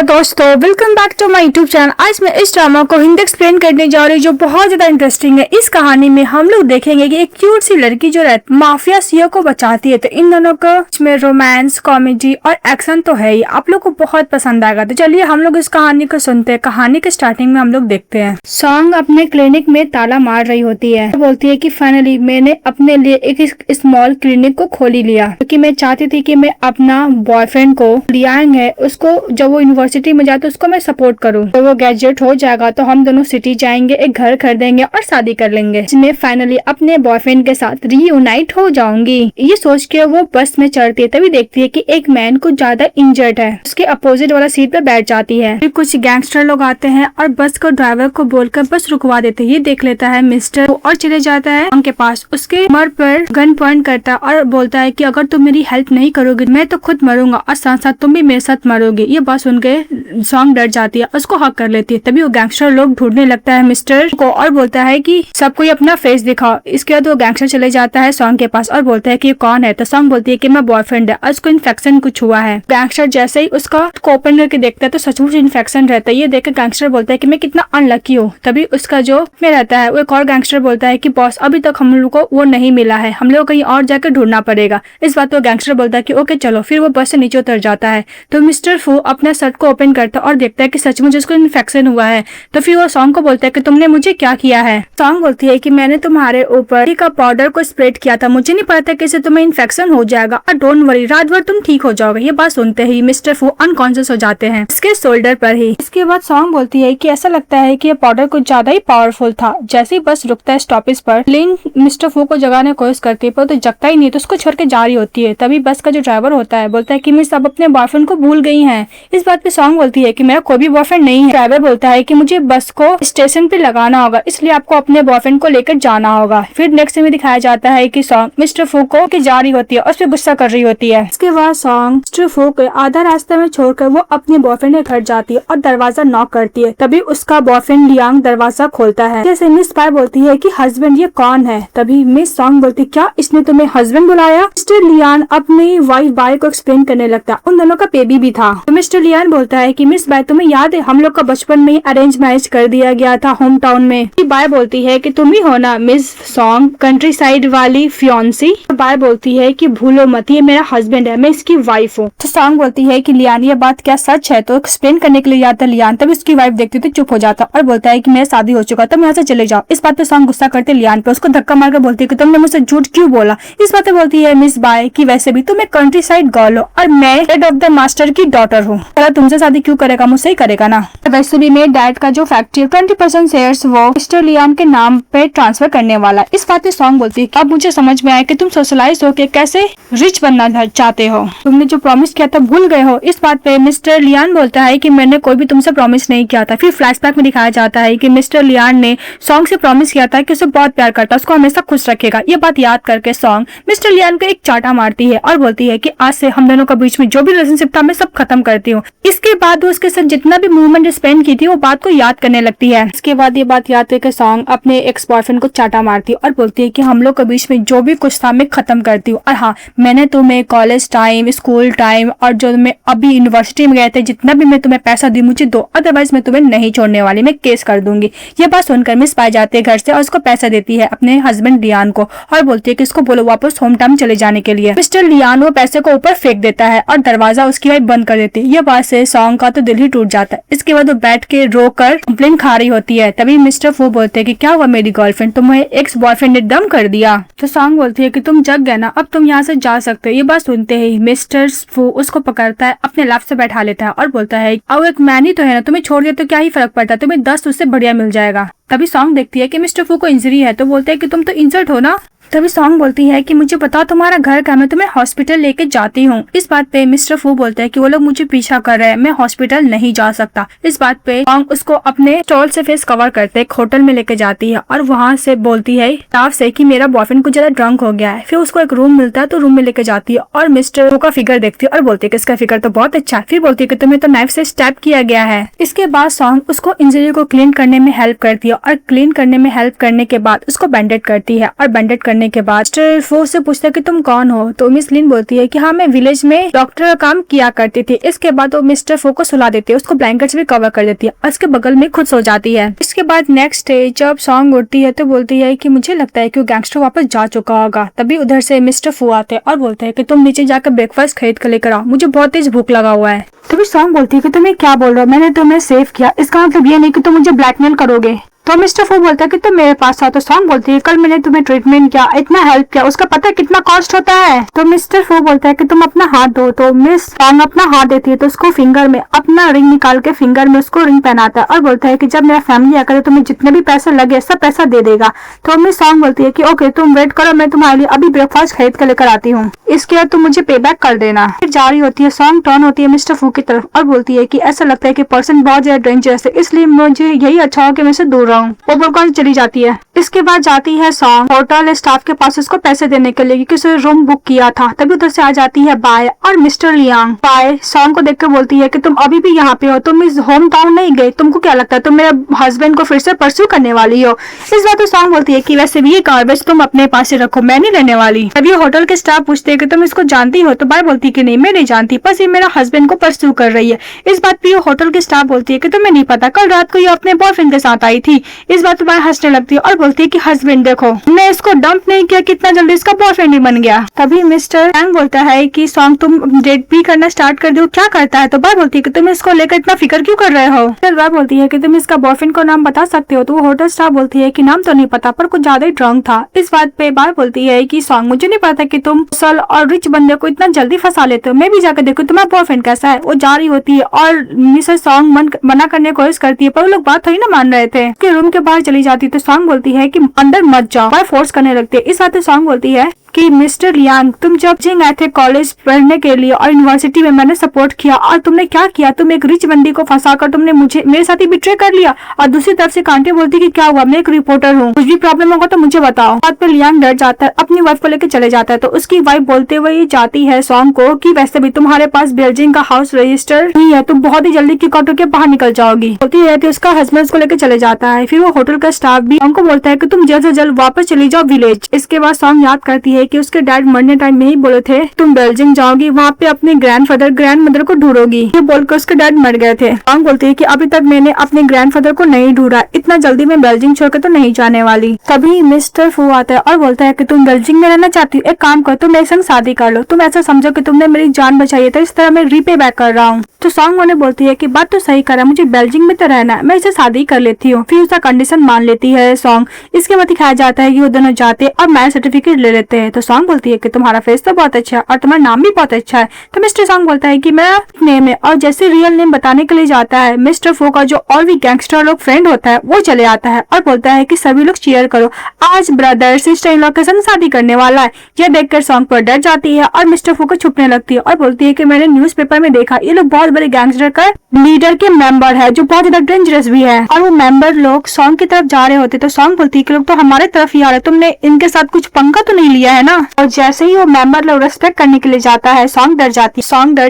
दोस्तों, welcome back to my YouTube channel. आज मैं इस ड्रामा को हिंदी एक्सप्लेन करने जा रही हूँ जो बहुत ज्यादा इंटरेस्टिंग है। इस कहानी में हम लोग देखेंगे कि एक क्यूट सी लड़की जो माफिया सीईओ को बचाती है। तो इन दोनों को इसमें रोमांस, कॉमेडी और एक्शन तो है ही। आप लोग को बहुत पसंद आएगा। तो चलिए हम लोग इस कहानी को सुनते हैं। कहानी के स्टार्टिंग में हम लोग देखते हैं सॉन्ग अपने क्लिनिक में ताला मार रही होती है। बोलती है कि फाइनली मैंने अपने लिए एक स्मॉल क्लिनिक को खोल ही लिया, क्योंकि मैं चाहती थी कि मैं अपना बॉयफ्रेंड को लियांग है उसको जब वो यूनिवर्सिटी में जाए तो उसको मैं सपोर्ट करूँ। तो वो ग्रेजुएट हो जाएगा तो हम दोनों सिटी जाएंगे, एक घर खरीदेंगे और शादी कर लेंगे। इसमें फाइनली अपने बॉयफ्रेंड के साथ रीयूनाइट हो जाऊंगी। ये सोच के वो बस में चढ़ती है। तभी देखती है कि एक मैन कुछ ज्यादा इंजर्ड है। उसके अपोजिट वाला सीट पे बैठ जाती है। फिर कुछ गैंगस्टर लोग आते हैं और बस को ड्राइवर को बोलकर बस रुकवा देते हैं। ये देख लेता है मिस्टर और चले जाता है उनके पास। उसके कमर पर गन पॉइंट करता है और बोलता है कि अगर तुम मेरी हेल्प नहीं करोगे मैं तो खुद मरूंगा और साथ साथ तुम भी मेरे साथ मरोगे। ये बात सुन के सॉन्ग डर जाती है, उसको हक कर लेती है। तभी वो गैंगस्टर लोग ढूंढने लगता है मिस्टर को और बोलता है कि सबको अपना फेस दिखाओ। इसके बाद वो गैंगस्टर चले जाता है सॉन्ग के पास और बोलता है कि ये कौन है। तो सॉन्ग बोलती है कि मैं बॉयफ्रेंड है और उसको इन्फेक्शन कुछ हुआ है। गैंगस्टर जैसे ही उसका ओपन करके देखता है तो सचमुच इन्फेक्शन रहता है। ये देखकर गैंगस्टर बोलता है कि मैं कितना अनलकी हूँ। तभी उसका जो में रहता है वो एक और गैंगस्टर बोलता है कि बॉस अभी तक हम लोग को वो नहीं मिला है, हम लोग कहीं और जाकर ढूंढना पड़ेगा। इस बात पर गैंगस्टर बोलता है कि ओके चलो। फिर वो बस से नीचे उतर जाता है। तो मिस्टर फू अपना शर्ट को ओपन करता है और देखता है कि सचमुच उसको इन्फेक्शन हुआ है। तो फिर वो सॉन्ग को बोलता है कि तुमने मुझे क्या किया है। सॉन्ग बोलती है कि मैंने तुम्हारे ऊपर का पाउडर को स्प्रेड किया था, मुझे नहीं पता था कि इससे तुम्हें इन्फेक्शन हो जाएगा और डोंट वरी रात भर तुम ठीक हो जाओगे। ये बात सुनते ही मिस्टर फू अनकॉन्शियस हो जाते हैं इसके शोल्डर पर ही। इसके बाद सॉन्ग बोलती है कि ऐसा लगता है कि ये पाउडर कुछ ज्यादा ही पावरफुल था। जैसे ही बस रुकता है स्टॉपेज पर, लिन मिस्टर फू को जगाने की कोशिश करती है पर तो जगता ही नहीं, तो उसको छोड़ के जा रही होती है। तभी बस का जो ड्राइवर होता है बोलता है कि मिस अब अपने बॉयफ्रेंड को भूल गई है। इस बात पे सॉन्ग बोलती है कि मेरा कोई भी बॉयफ्रेंड नहीं है। ड्राइवर बोलता है कि मुझे बस को स्टेशन पे लगाना होगा, इसलिए आपको अपने बॉयफ्रेंड को लेकर जाना होगा। फिर नेक्स्ट में दिखाया जाता है कि सॉन्ग मिस्टर फू को जा रही होती है और उस पर गुस्सा कर रही होती है। इसके बाद सॉन्ग मिस्टर फू को आधा रास्ते में छोड़कर वो अपने बॉयफ्रेंड के घर जाती है और दरवाजा नॉक करती है। तभी उसका बॉयफ्रेंड लियांग दरवाजा खोलता है। जैसे मिस पाई बोलती है कि हस्बैंड ये कौन है। तभी मिस सॉन्ग बोलती क्या इसने तुम्हें हस्बैंड बुलाया। मिस्टर लियान अपनी वाइफ बाय को एक्सप्लेन करने लगता है। उन दोनों का बेबी भी था। तो मिस्टर लियान बोलता है कि मिस बाय तुम्हें याद है हम लोग का बचपन में अरेंज मैरिज कर दिया गया था होम टाउन में। बाय बोलती है कि तुम ही हो ना मिस सॉन्ग कंट्री साइड वाली फियोन्सी। बाय बोलती है कि भूलो मत ये मेरा हस्बैंड है, मैं इसकी वाइफ हूँ। तो सॉन्ग बोलती है कि लियान ये बात क्या सच है। तो एक्सप्लेन करने के लिए जाता है लियान। तब उसकी वाइफ देखती तो चुप हो जाता और बोलता है कि मेरा शादी हो चुका, तुम यहाँ से चले जाओ। इस बात पे सॉन्ग गुस्सा करते लियान पे, उसको धक्का मारकर बोलती है कि तुमने मुझसे झूठ क्यों बोला। इस बात पे बोलती है मिस बाय कि वैसे भी तुम एक कंट्री साइड गर्ल हो और मैं हेड ऑफ द मास्टर की डॉटर हूँ, तुमसे शादी क्यों करेगा, मुझसे ही करेगा ना। वैसे भी मेरे डैड का जो फैक्ट्री 20% शेयर्स वो मिस्टर लियान के नाम पे ट्रांसफर करने वाला। इस बात पे सॉन्ग बोलती है अब मुझे समझ में आया कि तुम सोशलाइज हो के कैसे रिच बनना चाहते हो, तुमने जो प्रॉमिस किया था भूल गए हो। इस बात पे मिस्टर लियान बोलता है कि मैंने कोई भी तुमसे प्रॉमिस नहीं किया था। फिर फ्लैशबैक में दिखाया जाता है कि मिस्टर लियान ने सॉन्ग से प्रॉमिस किया था कि उसे बहुत प्यार करता, उसको हमेशा खुश रखेगा। ये बात याद करके सॉन्ग मिस्टर लियान को एक चाटा मारती है और बोलती है कि आज से हम दोनों के बीच में जो भी रिलेशनशिप था मैं सब खत्म करती हूँ। इसके बाद वो उसके साथ जितना भी मूवमेंट स्पेंड की थी वो बात को याद करने लगती है। इसके बाद ये बात याद करके सॉन्ग अपने एक्स बॉयफ्रेंड को चाटा मारती है और बोलती है कि हम लोग के बीच में जो भी कुछ था मैं खत्म करती हूँ। और हाँ, मैंने तुम्हें कॉलेज टाइम, स्कूल टाइम और जो मैं अभी यूनिवर्सिटी में गए थे जितना भी मैं तुम्हें पैसा दी मुझे दो, अदरवाइज मैं तुम्हें नहीं छोड़ने वाली, मैं केस कर दूंगी। ये बात सुनकर मिस पाई जाती है घर से और उसको पैसा देती है अपने हस्बैंड लियान को और बोलती है कि इसको बोलो वापस होम टाउन चले जाने के लिए। मिस्टर लियान वो पैसे को ऊपर फेंक देता है और दरवाजा उसकी वाइफ बंद कर देती है। ये बात से सॉन्ग का तो दिल ही टूट जाता है। इसके बाद वो बैठ के रोकर कंप्लेन खा रही होती है। तभी मिस्टर फू बोलते हैं कि क्या हुआ मेरी गर्लफ्रेंड, तुम्हें एक्स बॉयफ्रेंड ने दम कर दिया। तो सॉन्ग बोलती है कि तुम जग गए ना, अब तुम यहाँ से जा सकते हो। ये बात सुनते ही मिस्टर फू उसको पकड़ता है, अपने लैप से बैठा लेता है और बोलता है अब एक मैन ही तो है ना, तुम्हें छोड़ दिया तो क्या ही फर्क पड़ता है, तुम्हें 10 उससे बढ़िया मिल जाएगा। तभी सॉन्ग देखती है कि मिस्टर फू को इंजरी है तो बोलते है कि तुम तो इंजर्ड हो ना। तभी सॉन्ग बोलती है कि मुझे बताओ तुम्हारा घर कहाँ, मैं तुम्हें हॉस्पिटल लेके जाती हूँ। इस बात पे मिस्टर फू बोलते हैं कि वो लोग मुझे पीछा कर रहे हैं, मैं हॉस्पिटल नहीं जा सकता। इस बात पे सॉन्ग उसको अपने स्टॉल से फेस कवर करते एक होटल में लेके जाती है और वहाँ से बोलती है स्टाफ से कि मेरा बॉयफ्रेंड कुछ ज्यादा ड्रंक हो गया है। फिर उसको एक रूम मिलता है तो रूम में लेके जाती है और मिस्टर फू का फिगर देखती है और बोलती है कि इसका फिगर तो बहुत अच्छा है। फिर बोलती है कि तुम्हें तो नाइफ से स्टैब किया गया है। इसके बाद सॉन्ग उसको इंजरी को क्लीन करने में हेल्प करती है और क्लीन करने में हेल्प करने के बाद उसको बैंडेड करती है और बैंडेड करने करने के बाद मिस्टर फू से पूछता है कि तुम कौन हो, तो मिस लिन बोलती है कि हाँ मैं विलेज में डॉक्टर का काम किया करती थी। इसके बाद वो मिस्टर फू को सुला देती है, उसको ब्लैंकेट से भी कवर कर देती है, उसके बगल में खुद सो जाती है। इसके बाद नेक्स्ट डे जब सॉन्ग उठती है तो बोलती है कि मुझे लगता है कि वो गैंगस्टर वापस जा चुका होगा। तभी उधर से मिस्टर फू आते हैं और बोलते हैं कि तुम नीचे जाकर ब्रेकफास्ट खरीद कर लेकर आओ, मुझे बहुत तेज भूख लगा हुआ है। तभी सॉन्ग बोलती है कि तुम ये क्या बोल रहे हो, मैंने तुम्हें सेव किया, इसका मतलब ये नहीं कि तुम मुझे ब्लैकमेल करोगे। तो मिस्टर फू बोलता है कि तुम मेरे पास आओ। तो सॉन्ग बोलती है कल मैंने तुम्हें ट्रीटमेंट किया, इतना हेल्प किया, उसका पता है कितना कॉस्ट होता है। तो मिस्टर फू बोलता है कि तुम अपना हाथ दो। तो मिस सॉन्ग अपना हाथ देती है तो उसको फिंगर में अपना रिंग निकाल के फिंगर में उसको रिंग पहनाता है और बोलता है कि जब मेरा फैमिली आकर तुम्हें जितने भी पैसे लगे सब पैसा दे देगा। तो मिस सॉन्ग बोलती है कि ओके तुम वेट करो, मैं तुम्हारे लिए अभी ब्रेकफास्ट खरीद कर लेकर आती हूँ, इसके बाद तुम मुझे पे बैक कर देना। फिर जारी होती है, सॉन्ग टर्न होती है मिस्टर फू की तरफ और बोलती है कि ऐसा लगता है कि पर्सन बहुत ज्यादा डेंजरस है, इसलिए मुझे यही अच्छा हो कि मैं इससे दूर रहूँ। वो बोलकर चली जाती है। इसके बाद जाती है सॉन्ग होटल स्टाफ के पास उसको पैसे देने के लिए क्योंकि उसने रूम बुक किया था। तभी उधर से आ जाती है बाय और मिस्टर लियांग। बाय सॉन्ग को देखकर बोलती है कि तुम अभी भी यहाँ पे हो, तुम इस होम टाउन नहीं गए, तुमको क्या लगता है तुम मेरे हस्बैंड को फिर से परस्यू करने वाली हो। इस बात तो सॉन्ग बोलती है कि वैसे भी ये गार्बेज तुम अपने पास ही रखो, मैं नहीं लेने वाली। तभी होटल के स्टाफ पूछते है कि तुम इसको जानती हो। तो बाय बोलती है कि नहीं मैं नहीं जानती, बस ये मेरा हस्बैंड को परस्यू कर रही है। इस बात पे होटल के स्टाफ बोलती है कि तुम्हें नहीं पता, कल रात को ये अपने बॉयफ्रेंड के साथ आई थी। इस बात पर हंसने लगती है और बोलती है कि हस्बैंड देखो, मैं इसको डंप नहीं किया, कितना जल्दी इसका बॉयफ्रेंड ही बन गया। तभी मिस्टर हैंग बोलता है कि सॉन्ग तुम डेट भी करना स्टार्ट कर दो, क्या करता है। तो बाय बोलती है कि तुम इसको लेकर इतना फिक्र क्यों कर रहे हो। फिर बाय बोलती है कि तुम इसका बॉयफ्रेंड को नाम बता सकते हो। तो वो होटल स्टाफ बोलती है कि नाम तो नहीं पता पर कुछ ज्यादा ही ड्रंक था। इस बात पे बाय बोलती है कि सॉन्ग मुझे नहीं पता कि तुम सल और रिच बंदे को इतना जल्दी फंसा लेते हो, मैं भी जाकर देखो तुम्हारा बॉयफ्रेंड कैसा है। वो जारी होती है और मिसेस सॉन्ग मना करने की कोशिश करती है पर वो लोग बात थोड़ी ना मान रहे थे। रूम के बाहर चली जाती है तो सॉन्ग बोलती है कि अंदर मत जाओ, बाय फोर्स करने लगती है। इस बात पे सॉन्ग बोलती है कि मिस्टर लियांग तुम जब जिंग आए थे कॉलेज पढ़ने के लिए और यूनिवर्सिटी में मैंने सपोर्ट किया और तुमने क्या किया, तुम एक रिच बंदी को फंसाकर तुमने मुझे मेरे साथ ही बिट्रे कर लिया। और दूसरी तरफ से कांटे बोलती कि क्या हुआ, मैं एक रिपोर्टर हूँ, कुछ भी प्रॉब्लम होगा तो मुझे बताओ। बात पे लियांग डर जाता है, अपनी वाइफ को लेकर चले जाता है। तो उसकी वाइफ बोलते हुए जाती है सॉन्ग को कि वैसे भी तुम्हारे पास बेल्जिंग का हाउस रजिस्टर नहीं है, तुम बहुत ही जल्दी किक आउट होकर बाहर निकल जाओगी। बोलती रहती है, उसका हस्बैंड को लेकर चले जाता है। फिर वो होटल का स्टाफ भी उनको बोलता है कि तुम जल्द से जल्द वापस चली जाओ विलेज। इसके बाद सॉन्ग याद करती है कि उसके डैड मरने टाइम में ही बोले थे तुम बेल्जियम जाओगी, वहाँ पे अपने ग्रैंड मदर को ढूंढोगी। ये बोलकर उसके डैड मर गए थे। सॉन्ग बोलती है कि अभी तक मैंने अपने ग्रैंडफादर को नहीं ढूंढा, इतना जल्दी मैं बेल्जियम छोड़कर तो नहीं जाने वाली। तभी मिस्टर फू आता है और बोलता है कि तुम बेल्जियम में रहना चाहती हो, एक काम करो तुम मेरे संग शादी कर लो, तुम ऐसा समझो कि तुमने मेरी जान बचाई है तो इस तरह मैं रीपे बैक कर रहा हूँ। तो सॉन्ग उन्हें बोलती है कि बात तो सही करा, मुझे बेल्जियम में तो रहना है, मैं इसे शादी कर लेती हूँ। फिर उसका कंडीशन मान लेती है सॉन्ग। इसके बाद दिखाया जाता है कि वो दोनों जाते और मैरिज सर्टिफिकेट ले लेते हैं। तो सॉन्ग बोलती है कि तुम्हारा फेस तो बहुत अच्छा है और तुम्हारा नाम भी बहुत अच्छा है। तो मिस्टर सॉन्ग बोलता है कि मेरा नेम है और जैसे रियल नेम बताने के लिए जाता है मिस्टर फू का जो और भी गैंगस्टर लोग फ्रेंड होता है वो चले आता है और बोलता है कि सभी लोग चीयर करो, आज ब्रदर सिस्टर इन लॉ के संग शादी करने वाला है। यह देखकर सॉन्ग पर डर जाती है और मिस्टर फू को छुपने लगती है और बोलती है कि मैंने न्यूज़पेपर में देखा ये लोग बहुत बड़े गैंगस्टर का लीडर के मेंबर है जो बहुत ज्यादा डेंजरस भी है। और वो मेंबर लोग सॉन्ग की तरफ जा रहे होते तो सॉन्ग बोलती है कि लोग तो हमारे तरफ ही आ रहे, तुमने इनके साथ कुछ पंगा तो नहीं लिया है ना। और जैसे ही वो मेंबर लोग रेस्पेक्ट करने के लिए जाता है सॉन्ग डर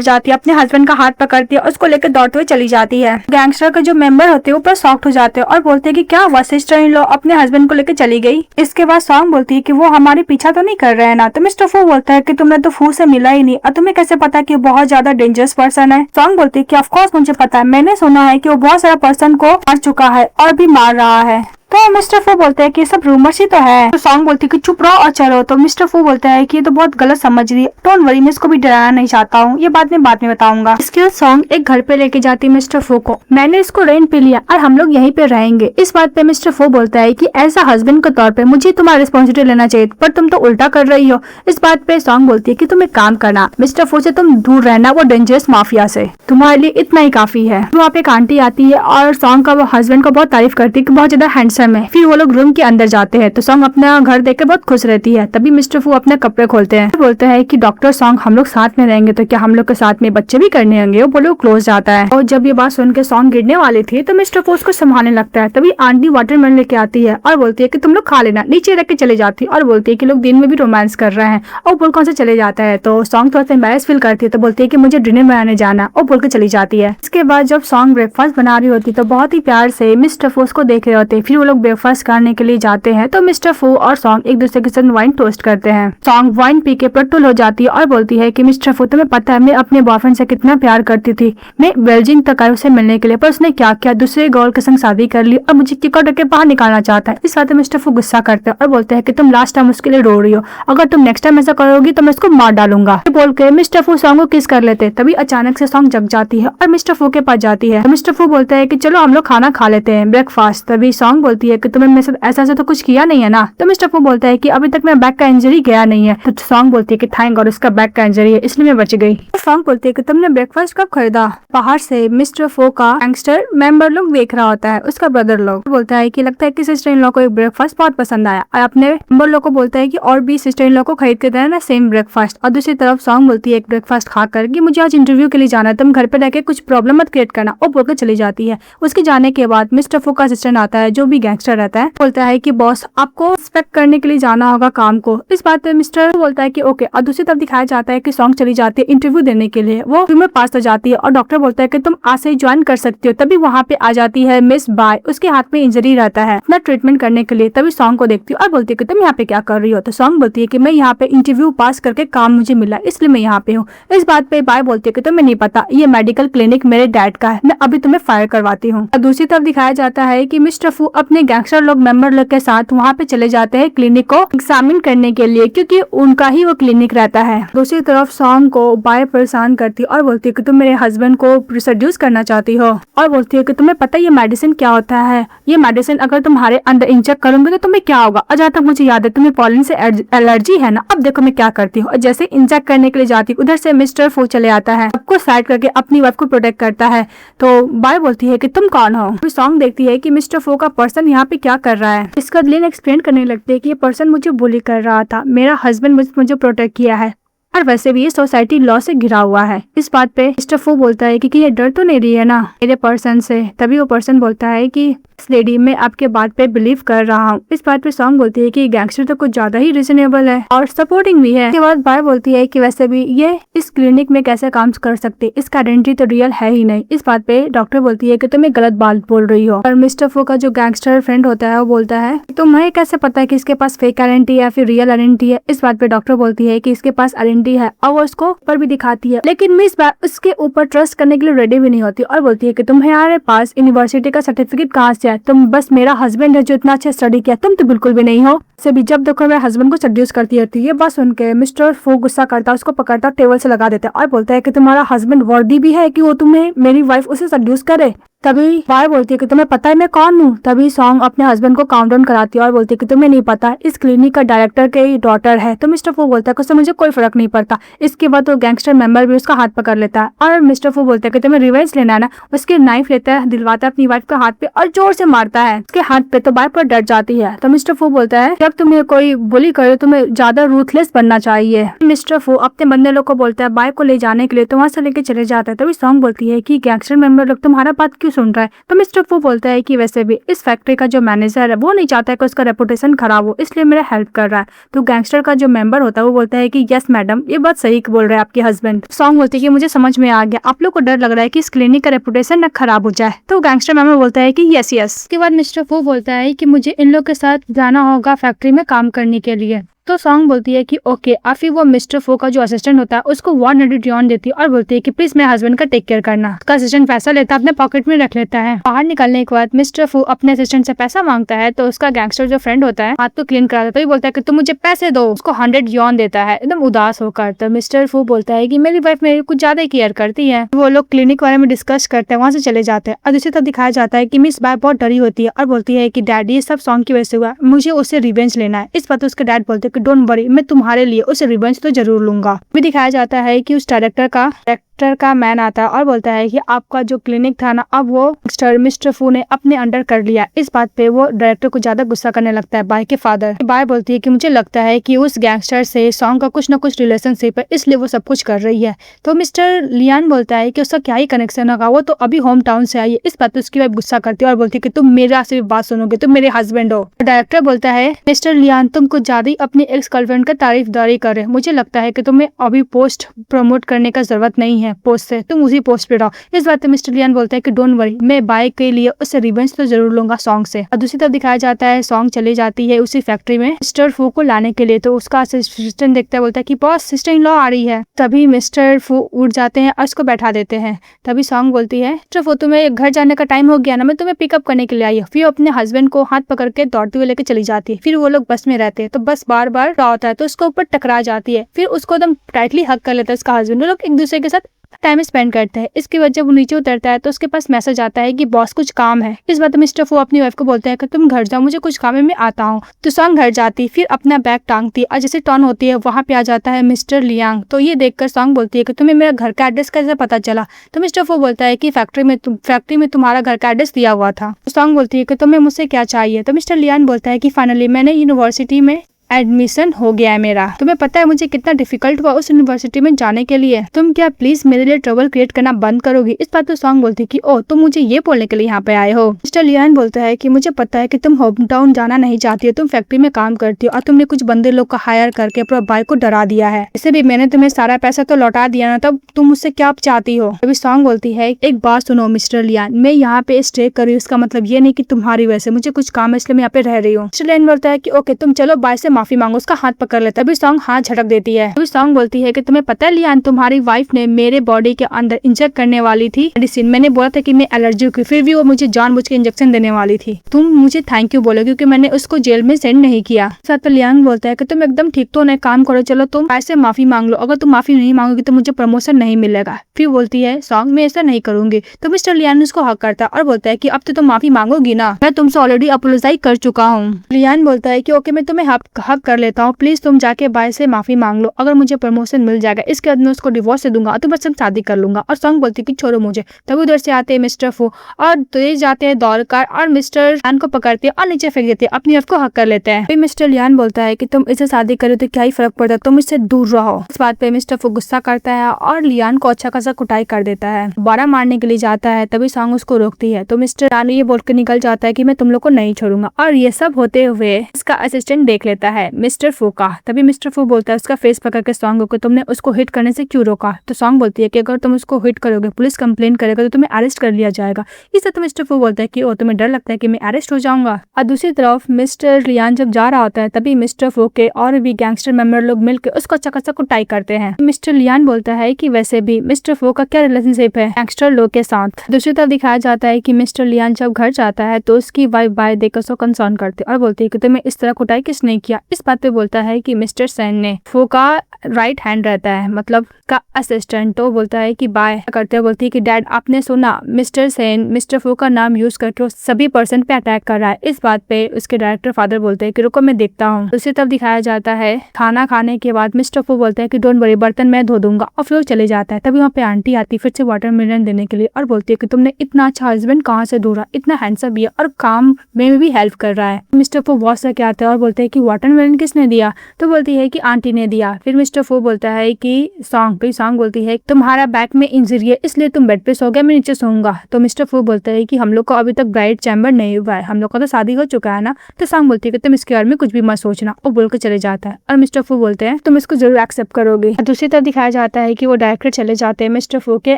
जाती है, अपने हस्बैंड का हाथ पकड़ती है, उसको लेकर दौड़ते हुए चली जाती है। गैंगस्टर के जो मेंबर होते हैं ऊपर शॉक्ड हो जाते हैं और बोलते हैं कि क्या हुआ, सिस्टर इन लॉ अपने हस्बैंड को लेकर चली गई। इसके बाद सॉन्ग बोलती है कि वो हमारे पीछा तो नहीं कर रहे हैं ना। तो मिस्टर फू बोलता है कि तुमने तो फू से मिला ही नहीं और तुम्हें कैसे पता कि वो बहुत ज्यादा डेंजरस पर्सन है। सॉन्ग बोलती है कि ऑफ कोर्स मुझे पता है, मैंने सुना है कि वो बहुत सारा पर्सन को मार चुका है और भी मार रहा है। तो मिस्टर फू बोलते हैं कि सब रूमर्स ही तो है। तो सॉन्ग बोलती है कि चुप रहो और चलो। तो मिस्टर फू बोलता है कि ये तो बहुत गलत समझ रही है, डोंट वरी मैं इसको भी डराना नहीं चाहता हूँ, ये बात मैं बाद में बताऊंगा। इसके बाद सॉन्ग एक घर पे लेके जाती है मिस्टर फू को, मैंने इसको रेंट पे लिया और हम लोग यहीं पे रहेंगे। इस बात पे मिस्टर फू बोलता है कि एज अ हस्बैंड के तौर पे मुझे तुम्हारा रिस्पॉन्सिबिलिटी लेना चाहिए पर तुम तो उल्टा कर रही हो। इस बात पे सॉन्ग बोलती है कि तुम एक काम करना, मिस्टर फू से तुम दूर रहना, वो डेंजरस माफिया से, तुम्हारे लिए इतना ही काफी है। वहाँ पे एक आंटी आती है और सॉन्ग का हस्बैंड को बहुत तारीफ करती है कि बहुत ज्यादा हैंडसम है। फिर वो लोग रूम के अंदर जाते हैं तो सॉन्ग अपना घर देखकर बहुत खुश रहती है। तभी मिस्टर फू अपने कपड़े खोलते हैं, बोलते हैं कि डॉक्टर सॉन्ग हम लोग साथ में रहेंगे तो क्या हम लोग के साथ में बच्चे भी करने होंगे। वो बोलो क्लोज जाता है और जब ये बात सुन के सॉन्ग गिरने वाले थे तो मिस्टर फू उसको संभालने लगता है। तभी आंटी वाटरमेलन लेके आती है और बोलती है कि तुम लोग खा लेना, नीचे रख के चले जाती है और बोलती है कि लोग दिन में भी रोमांस कर रहे हैं और बोल कौन से चले जाता है। तो सॉन्ग थोड़ा सा एम्बैरेस फील करती है तो बोलती है कि मुझे डिनर बनाने जाना और बोल के चली जाती है। इसके बाद जब सॉन्ग ब्रेकफास्ट बना रही होती तो बहुत ही प्यार से मिस्टर फू उसको देख रहे होते, फिर वो लोग ब्रेकफास्ट करने के लिए जाते हैं तो मिस्टर फू और सॉन्ग एक दूसरे के साथ वाइन टोस्ट करते हैं। सॉन्ग वाइन पी के पेट्रोल हो जाती है और बोलती है कि मिस्टर फू, तुम्हें पता है मैं अपने बॉयफ्रेंड से कितना प्यार करती थी। मैं बेल्जिंग तक आई उसे मिलने के लिए, पर उसने क्या किया, दूसरे गर्ल के संग शादी कर ली और मुझे किक करके बाहर निकालना चाहता है। इस बात में मिस्टर फू गुस्सा करते हैं और बोलते हैं कि तुम लास्ट टाइम उसके लिए रो रही हो, अगर तुम नेक्स्ट टाइम ऐसा करोगी तो मैं उसको मार डालूंगा। बोल के मिस्टर फू सॉन्ग को किस कर लेते। तभी अचानक से सॉन्ग जग जाती है और मिस्टर फू के पास जाती है। तो मिस्टर फू बोलता है कि चलो हम लोग खाना खा लेते हैं, ब्रेकफास्ट। तभी सॉन्ग बोलती है कि तुमने मेरे साथ ऐसा तो कुछ किया नहीं है ना। तो मिस्टर फू बोलता है कि अभी तक मेरा बैक का इंजरी गया नहीं है। तो सॉन्ग बोलती है कि थैंक गॉड उसका बैक का इंजरी है, इसलिए मैं बच गई। तो सॉन्ग बोलती है कि तुमने ब्रेकफास्ट कब खरीदा। बाहर से मिस्टर फू का गैंगस्टर मेंबर लोग देख रहा होता है, उसका ब्रदर लोग। बोलता है कि लगता है कि सिस्टर इन लॉ को एक ब्रेकफास्ट बहुत पसंद आया और अपने मेंबर लोग को बोलता है कि और भी सिस्टर इन लॉ को खरीद के देना सेम ब्रेकफास्ट। और दूसरी तरफ सॉन्ग बोलती है एक ब्रेकफास्ट खाकर कि मुझे आज इंटरव्यू के लिए जाना है, तुम घर पे रहकर कुछ प्रॉब्लम मत क्रिएट करना। वो बोलकर चली जाती है। उसके जाने के बाद मिस्टर फू का असिस्टेंट आता है जो भी गैंगस्टर रहता है, बोलता है कि बॉस आपको इंस्पेक्ट करने के लिए जाना होगा काम को। इस बात पे मिस्टर बोलता है कि ओके। और दूसरी तरफ दिखाया जाता है कि सॉन्ग चली जाती है इंटरव्यू देने के लिए। वो में पास हो जाती है और डॉक्टर बोलता है कि तुम आज से ज्वाइन कर सकती हो। तभी वहाँ पे आ जाती है मिस बाय, उसके हाथ में इंजरी रहता है अपना ट्रीटमेंट करने के लिए। तभी सॉन्ग को देखती है और बोलती है कि तुम यहाँ पे क्या कर रही हो। तो सॉन्ग बोलती है कि मैं यहाँ पे इंटरव्यू पास करके काम मुझे मिला, इसलिए मैं यहाँ पे हूँ। इस बात पे बाय बोलती है कि तुम्हें नहीं पता ये मेडिकल क्लिनिक मेरे डैड का है, मैं अभी तुम्हें फायर करवाती हूँ। दूसरी तरफ दिखाया जाता है कि मिस्टर फू अपने गैंगस्टर लोग मेंबर लोग के साथ वहाँ पे चले जाते हैं क्लिनिक को एग्जामिन करने के लिए, क्योंकि उनका ही वो क्लिनिक रहता है। दूसरी तरफ सॉन्ग को बाय परेशान करती और बोलती है कि तुम मेरे हस्बैंड को सेड्यूस करना चाहती हो। और बोलती है कि तुम्हें पता है ये मेडिसिन क्या होता है, ये मेडिसिन अगर तुम्हारे अंदर इंजेक्ट करूंगी तो तुम्हें क्या होगा। और जहाँ तक मुझे याद है तुम्हें पॉलन से एलर्जी है ना, अब देखो मैं क्या करती हूँ। और जैसे इंजेक्ट करने के लिए जाती उधर से मिस्टर फू चले आता है, सबको साइड करके अपनी वाइफ को प्रोटेक्ट करता है। तो बाय बोलती है कि तुम कौन हो। फिर सॉन्ग देखती है कि मिस्टर फू का पर्सन यहाँ पे क्या कर रहा है। इसका लिन एक्सप्लेन करने लगती है कि ये पर्सन मुझे बुली कर रहा था, मेरा हस्बैंड मुझे प्रोटेक्ट किया है और वैसे भी ये सोसाइटी लॉ से घिरा हुआ है। इस बात पे मिस्टर फू बोलता है कि ये डर तो नहीं रही है ना मेरे पर्सन से। तभी वो पर्सन बोलता है कि इस लेडी मैं आपके बात पे बिलीव कर रहा हूँ। इस बात पे सॉन्ग बोलती है कि गैंगस्टर तो कुछ ज्यादा ही रिजनेबल है और सपोर्टिंग भी है। इसके बाद बाय बोलती है कि वैसे भी ये इस क्लिनिक में कैसे काम कर सकते, इसका आइडेंटिटी तो रियल है ही नहीं। इस बात पे डॉक्टर बोलती है कि तुम एक गलत बात बोल रही हो। और मिस्टर फू का जो गैंगस्टर फ्रेंड होता है वो बोलता है तुम्हें कैसे पता है कि इसके पास फेक आइडेंटिटी या फिर रियल आइडेंटिटी है। इस बात पे डॉक्टर बोलती है कि इसके पास आइडेंटिटी है और वो उसको ऊपर भी दिखाती है, लेकिन मिस बाय उसके ऊपर ट्रस्ट करने के लिए रेडी भी नहीं होती और बोलती है कि तुम्हारे पास यूनिवर्सिटी का सर्टिफिकेट कहाँ से है, तुम बस मेरा हस्बैंड है जो इतना अच्छा स्टडी किया, तुम तो बिल्कुल भी नहीं हो। से भी जब देखो मेरे हस्बैंड को सेड्यूस करती रहती है। ये बात सुन के मिस्टर फू गुस्सा करता है, उसको पकड़ता टेबल से लगा देता है और बोलता है कि तुम्हारा हस्बैंड वर्दी भी है कि वो तुम्हें मेरी वाइफ उसे सेड्यूस करे। तभी बाय बोलती है कि तुम्हें पता है मैं कौन हूँ। तभी सॉन्ग अपने हस्बैंड को काउंट डाउन कराती है और बोलती है कि तुम्हें नहीं पता इस क्लिनिक का डायरेक्टर के डॉटर है। तो मिस्टर फू बोलता है कि उससे मुझे कोई फर्क नहीं पड़ता। इसके बाद तो गैंगस्टर मेंबर भी उसका हाथ पकड़ लेता है और मिस्टर फू बोलता है कि तुम्हें रिवेंज लेना है ना। उसके नाइफ लेता है, दिलवाता है अपनी वाइफ के हाथ पे और जोर से मारता है उसके हाथ पे। तो बाय पर डर जाती है। तो मिस्टर फू बोलता है जब तुम्हें कोई बुली करे तुम्हें ज्यादा रूथलेस बनना चाहिए। मिस्टर फू अपने बंदे लोग को बोलता है बाय को ले जाने के लिए, तो वहाँ से लेके चले जाता है। तभी सॉन्ग बोलती है कि गैंगस्टर मेंबर लोग तुम्हारा बात क्यों सुन रहा है। तो मिस्टर फू बोलता है कि वैसे भी इस फैक्ट्री का जो मैनेजर है वो नहीं चाहता है कि उसका रेपुटेशन खराब हो, इसलिए मेरा हेल्प कर रहा है। तो गैंगस्टर का जो मेंबर होता है वो बोलता है कि यस मैडम ये बात सही बोल रहे हैं आपके हस्बैंड। सॉन्ग बोलती है कि मुझे समझ में आ गया, आप लोग को डर लग रहा है कि इस क्लिनिक का रेपुटेशन न खराब हो जाए। तो गैंगस्टर मेंबर बोलता है कि यस यस। उसके बाद मिस्टर फू बोलता है कि मुझे इन लोग के साथ जाना होगा फैक्ट्री में काम करने के लिए। तो सॉन्ग बोलती है कि ओके। और फिर वो मिस्टर फू का जो असिस्टेंट होता है उसको 100 यॉन देती है और बोलती है कि प्लीज मेरे हस्बैंड का टेक केयर करना। उसका असिस्टेंट पैसा लेता है अपने पॉकेट में रख लेता है। बाहर निकलने के बाद मिस्टर फू अपने असिस्टेंट से पैसा मांगता है तो उसका गैंगस्टर जो फ्रेंड होता है हाथ तो क्लीन कराता है। तो बोलता है कि तुम मुझे पैसे दो। उसको 100 यॉन देता है एकदम उदास होकर। तो मिस्टर फू बोलता है कि मेरी वाइफ मेरी कुछ ज्यादा केयर करती है। वो लोग क्लिनिक के बारे में डिस्कस करते हैं, वहाँ से चले जाते हैं। और दूसरी तरफ दिखाया जाता है कि मिस बाय बहुत डरी होती है और बोलती है कि डैडी ये सब सॉन्ग की वजह से हुआ, मुझे उससे रिवेंज लेना है। इस बात उसके डैड बोलते हैं कि डोंट वरी, मैं तुम्हारे लिए उसे रिवेंज तो जरूर लूंगा। भी दिखाया जाता है कि उस डायरेक्टर का मैन आता है और बोलता है कि आपका जो क्लिनिक था ना अब वो मिस्टर फू ने अपने अंडर कर लिया। इस बात पे वो डायरेक्टर को ज्यादा गुस्सा करने लगता है बाय के फादर। बाय बोलती है कि मुझे लगता है कि उस गैंगस्टर से सॉन्ग का कुछ ना कुछ रिलेशनशिप है, इसलिए वो सब कुछ कर रही है। तो मिस्टर लियान बोलता है कि उसका क्या ही कनेक्शन होगा, वो तो अभी होम टाउन से आई है। इस बात पे उसकी वाइफ गुस्सा करती है और बोलती है कि तुम मेरा सिर्फ बात सुनोगे, तुम मेरे हस्बैंड हो। डायरेक्टर बोलता है मिस्टर लियान तुम कुछ ज्यादा ही अपनी एक्स गर्लफ्रेंड का तारीफदारी कर रहे, मुझे लगता है कि तुम्हें अभी पोस्ट प्रमोट करने का जरूरत नहीं है। है पोस्ट से, तुम उसी पोस्ट पे रहो। इस बात पे मिस्टर लियान बोलता है कि डोंट वरी, मैं बाय के लिए उससे रिवेंज तो जरूर लूंगा सॉन्ग से। और दूसरी तरफ दिखाया जाता है सॉन्ग चली जाती है उसी फैक्ट्री में मिस्टर फू को लाने के लिए। तो उसका असिस्टेंट देखता है, बोलता है कि बॉस सिस्टर इन लॉ आ रही है। तभी मिस्टर फू उठ जाते हैं और उसको बैठा देते हैं। तभी सॉन्ग बोलती है मिस्टर फू तुम्हें घर जाने का टाइम हो गया ना, मैं तुम्हें पिकअप करने के लिए आई हूँ। फिर अपने हस्बैंड को हाथ पकड़ के दौड़ते हुए लेके चली जाती है। फिर वो लोग बस में रहते हैं तो बस बार बार होता है तो उसको ऊपर टकरा जाती है। फिर उसको एकदम टाइटली हक कर लेता है उसका हस्बैंड। वो लोग एक दूसरे के साथ टाइम स्पेंड करते हैं। इसके बाद जब वो नीचे उतरता है तो उसके पास मैसेज आता है कि बॉस कुछ काम है। इस बात मिस्टर फू अपनी वाइफ को बोलते हैं कि तुम घर जाओ, मुझे कुछ काम है, मैं आता हूँ। तो सॉन्ग घर जाती, फिर अपना बैग टांगती है और जैसे टर्न होती है वहां पे आ जाता है मिस्टर लियांग। तो ये देखकर सॉन्ग बोलती है कि तुम्हें मेरा घर का एड्रेस कैसे पता चला। तो मिस्टर फू बोलता है कि फैक्ट्री में तुम्हारा घर का एड्रेस दिया हुआ था। तो सॉन्ग बोलती है कि तुम्हें मुझसे क्या चाहिए। तो मिस्टर लियान बोलता है कि फाइनली मैंने यूनिवर्सिटी में एडमिशन हो गया है मेरा। तुम्हें पता है मुझे कितना डिफिकल्ट हुआ उस यूनिवर्सिटी में जाने के लिए। तुम क्या प्लीज मेरे लिए ट्रबल क्रिएट करना बंद करोगी। इस बात तो सॉन्ग बोलती है कि ओ तुम मुझे ये बोलने के लिए यहाँ पे आए हो। मिस्टर लियान बोलता है कि मुझे पता है कि तुम होम टाउन जाना नहीं चाहती हो, तुम फैक्ट्री में काम करती हो और तुमने कुछ बंदे लोग को हायर करके अपना भाई को डरा दिया है। इससे भी मैंने तुम्हें सारा पैसा तो लौटा दिया ना, तब तुम मुझसे क्या चाहती हो। अभी सॉन्ग बोलती है एक बात सुनो मिस्टर लियान, मैं यहाँ पे स्टे कर रही हूँ, इसका मतलब ये नहीं कि तुम्हारी वजह से मुझे कुछ काम है इसलिए मैं यहाँ पे रह रही हूँ। मिस्टर लियान बोलता है कि ओके तुम चलो बाय से माफी मांगो, उसका हाथ पकड़ लेता है। अभी सॉन्ग हाथ झटक देती है। अभी सॉन्ग बोलती है कि तुम्हें पता है लियान, तुम्हारी वाइफ ने मेरे बॉडी के अंदर इंजेक्ट करने वाली थी मेडिसिन। मैंने बोला था कि मैं एलर्जिक हूँ, फिर भी वो मुझे जानबूझ के इंजेक्शन देने वाली थी। तुम मुझे थैंक यू बोलो क्योंकि मैंने उसको जेल में सेंड नहीं किया। साथ पर लियान बोलता है कि तुम एकदम ठीक तो नहीं, काम करो, चलो तुम ऐसे माफी मांग लो, अगर तुम माफी नहीं मांगोगी तो मुझे प्रमोशन नहीं मिलेगा। फिर बोलती है सॉन्ग मैं ऐसा नहीं करूंगी। तो मिस्टर लियान उसको हक करता है और बोलता है कि अब तो तुम माफी मांगोगी ना, मैं तुमसे ऑलरेडी अपोलोजाइज कर चुका हूँ। लियान बोलता है कि ओके मैं तुम्हें हक कर लेता हूँ, प्लीज तुम जाके बाय से माफी मांग लो, अगर मुझे प्रमोशन मिल जाएगा इसके बाद मैं उसको डिवोर्स दे दूंगा और तुम्हारे साथ शादी कर लूंगा। और सॉन्ग बोलती है कि छोड़ो मुझे। तभी उधर से आते हैं मिस्टर फू और तेज जाते हैं दौड़कर और मिस्टर लियान को पकड़ते हैं और नीचे फेंक देते हैं, अपनी वाइफ को हक कर लेते हैं। फिर मिस्टर लियान बोलता है कि तुम इसे शादी करो तो क्या ही फर्क पड़ता है, तुम इससे दूर रहो। इस बात पे मिस्टर फू गुस्सा करता है और लियान को अच्छा खासा कुटाई कर देता है, दोबारा मारने के लिए जाता है। तभी सॉन्ग उसको रोकती है। तो मिस्टर लियान ये बोल के निकल जाता है कि मैं तुम लोग को नहीं छोड़ूंगा। और ये सब होते हुए इसका असिस्टेंट देख लेता है मिस्टर फू का। तभी मिस्टर फू बोलता है उसका फेस पकड़ के सॉन्ग को, तुमने उसको हिट करने से क्यों रोका। तो सॉन्ग बोलती है कि अगर तुम उसको हिट करोगे पुलिस कंप्लेन करेगा तो तुम्हें अरेस्ट कर लिया जाएगा। इससे तो मिस्टर फू बोलता है कि ओ तुम्हें डर लगता है कि मैं अरेस्ट हो जाऊंगा। और दूसरी तरफ मिस्टर लियान जब जा रहा होता है तभी मिस्टर फू के और भी गैंगस्टर मेंबर लोग मिलकर उसको अच्छा खासा कुटाई करते हैं। मिस्टर लियान बोलता है कि वैसे भी मिस्टर फू का क्या रिलेशनशिप है गैंगस्टर लोग के साथ। दूसरी तरफ दिखाया जाता है कि मिस्टर लियान जब घर जाता है तो उसकी वाइफ बाय देखकर उसको कंसर्न करते और बोलती है कि तुम्हें इस तरह कुटाई किसने किया। इस बात पे बोलता है कि मिस्टर सेन ने। फू का राइट हैंड रहता है, मतलब का असिस्टेंट। तो बोलता है कि बाय करते हुए बोलती है कि डैड आपने सुना मिस्टर सेन मिस्टर फू का नाम यूज करके सभी पर्सन पे अटैक कर रहा है। इस बात पे उसके डायरेक्टर फादर बोलते हैं कि रुको मैं देखता हूँ। दूसरी तरफ दिखाया जाता है खाना खाने के बाद मिस्टर फू बोलते हैं कि डोंट वरी बर्तन मैं धो दूंगा और फिर चले जाता है। तभी वहाँ पे आंटी आती फिर से वाटरमेलन देने के लिए और बोलती है कि तुमने इतना अच्छा हस्बैंड कहाँ से ढूंढा, इतना हैंडसम भी है और काम में भी हेल्प कर रहा है। मिस्टर फू बहुत सा क्या आता है और बोलते हैं कि वाटरमेलन किसने दिया। तो बोलती है कि आंटी ने दिया। फिर मिस्टर फू बोलता है कि सॉन्ग बोलती है तुम्हारा बैक में इंजरी है इसलिए तुम बेड पे सो गया, मैं नीचे सोऊंगा। तो मिस्टर फू बोलता है कि हम लोग को अभी तक ब्राइड चैम्बर नहीं हुआ है, हम लोग का तो शादी हो चुका है ना। तो सॉन्ग बोलती है कि तुम इसके बारे में कुछ भी मत सोचना, वो बोल के चले जाता है। और मिस्टर फू बोलते हैं तुम इसको जरूर एक्सेप्ट करोगे। दूसरी तरफ दिखाया जाता है कि वो डायरेक्टर चले जाते हैं मिस्टर फू के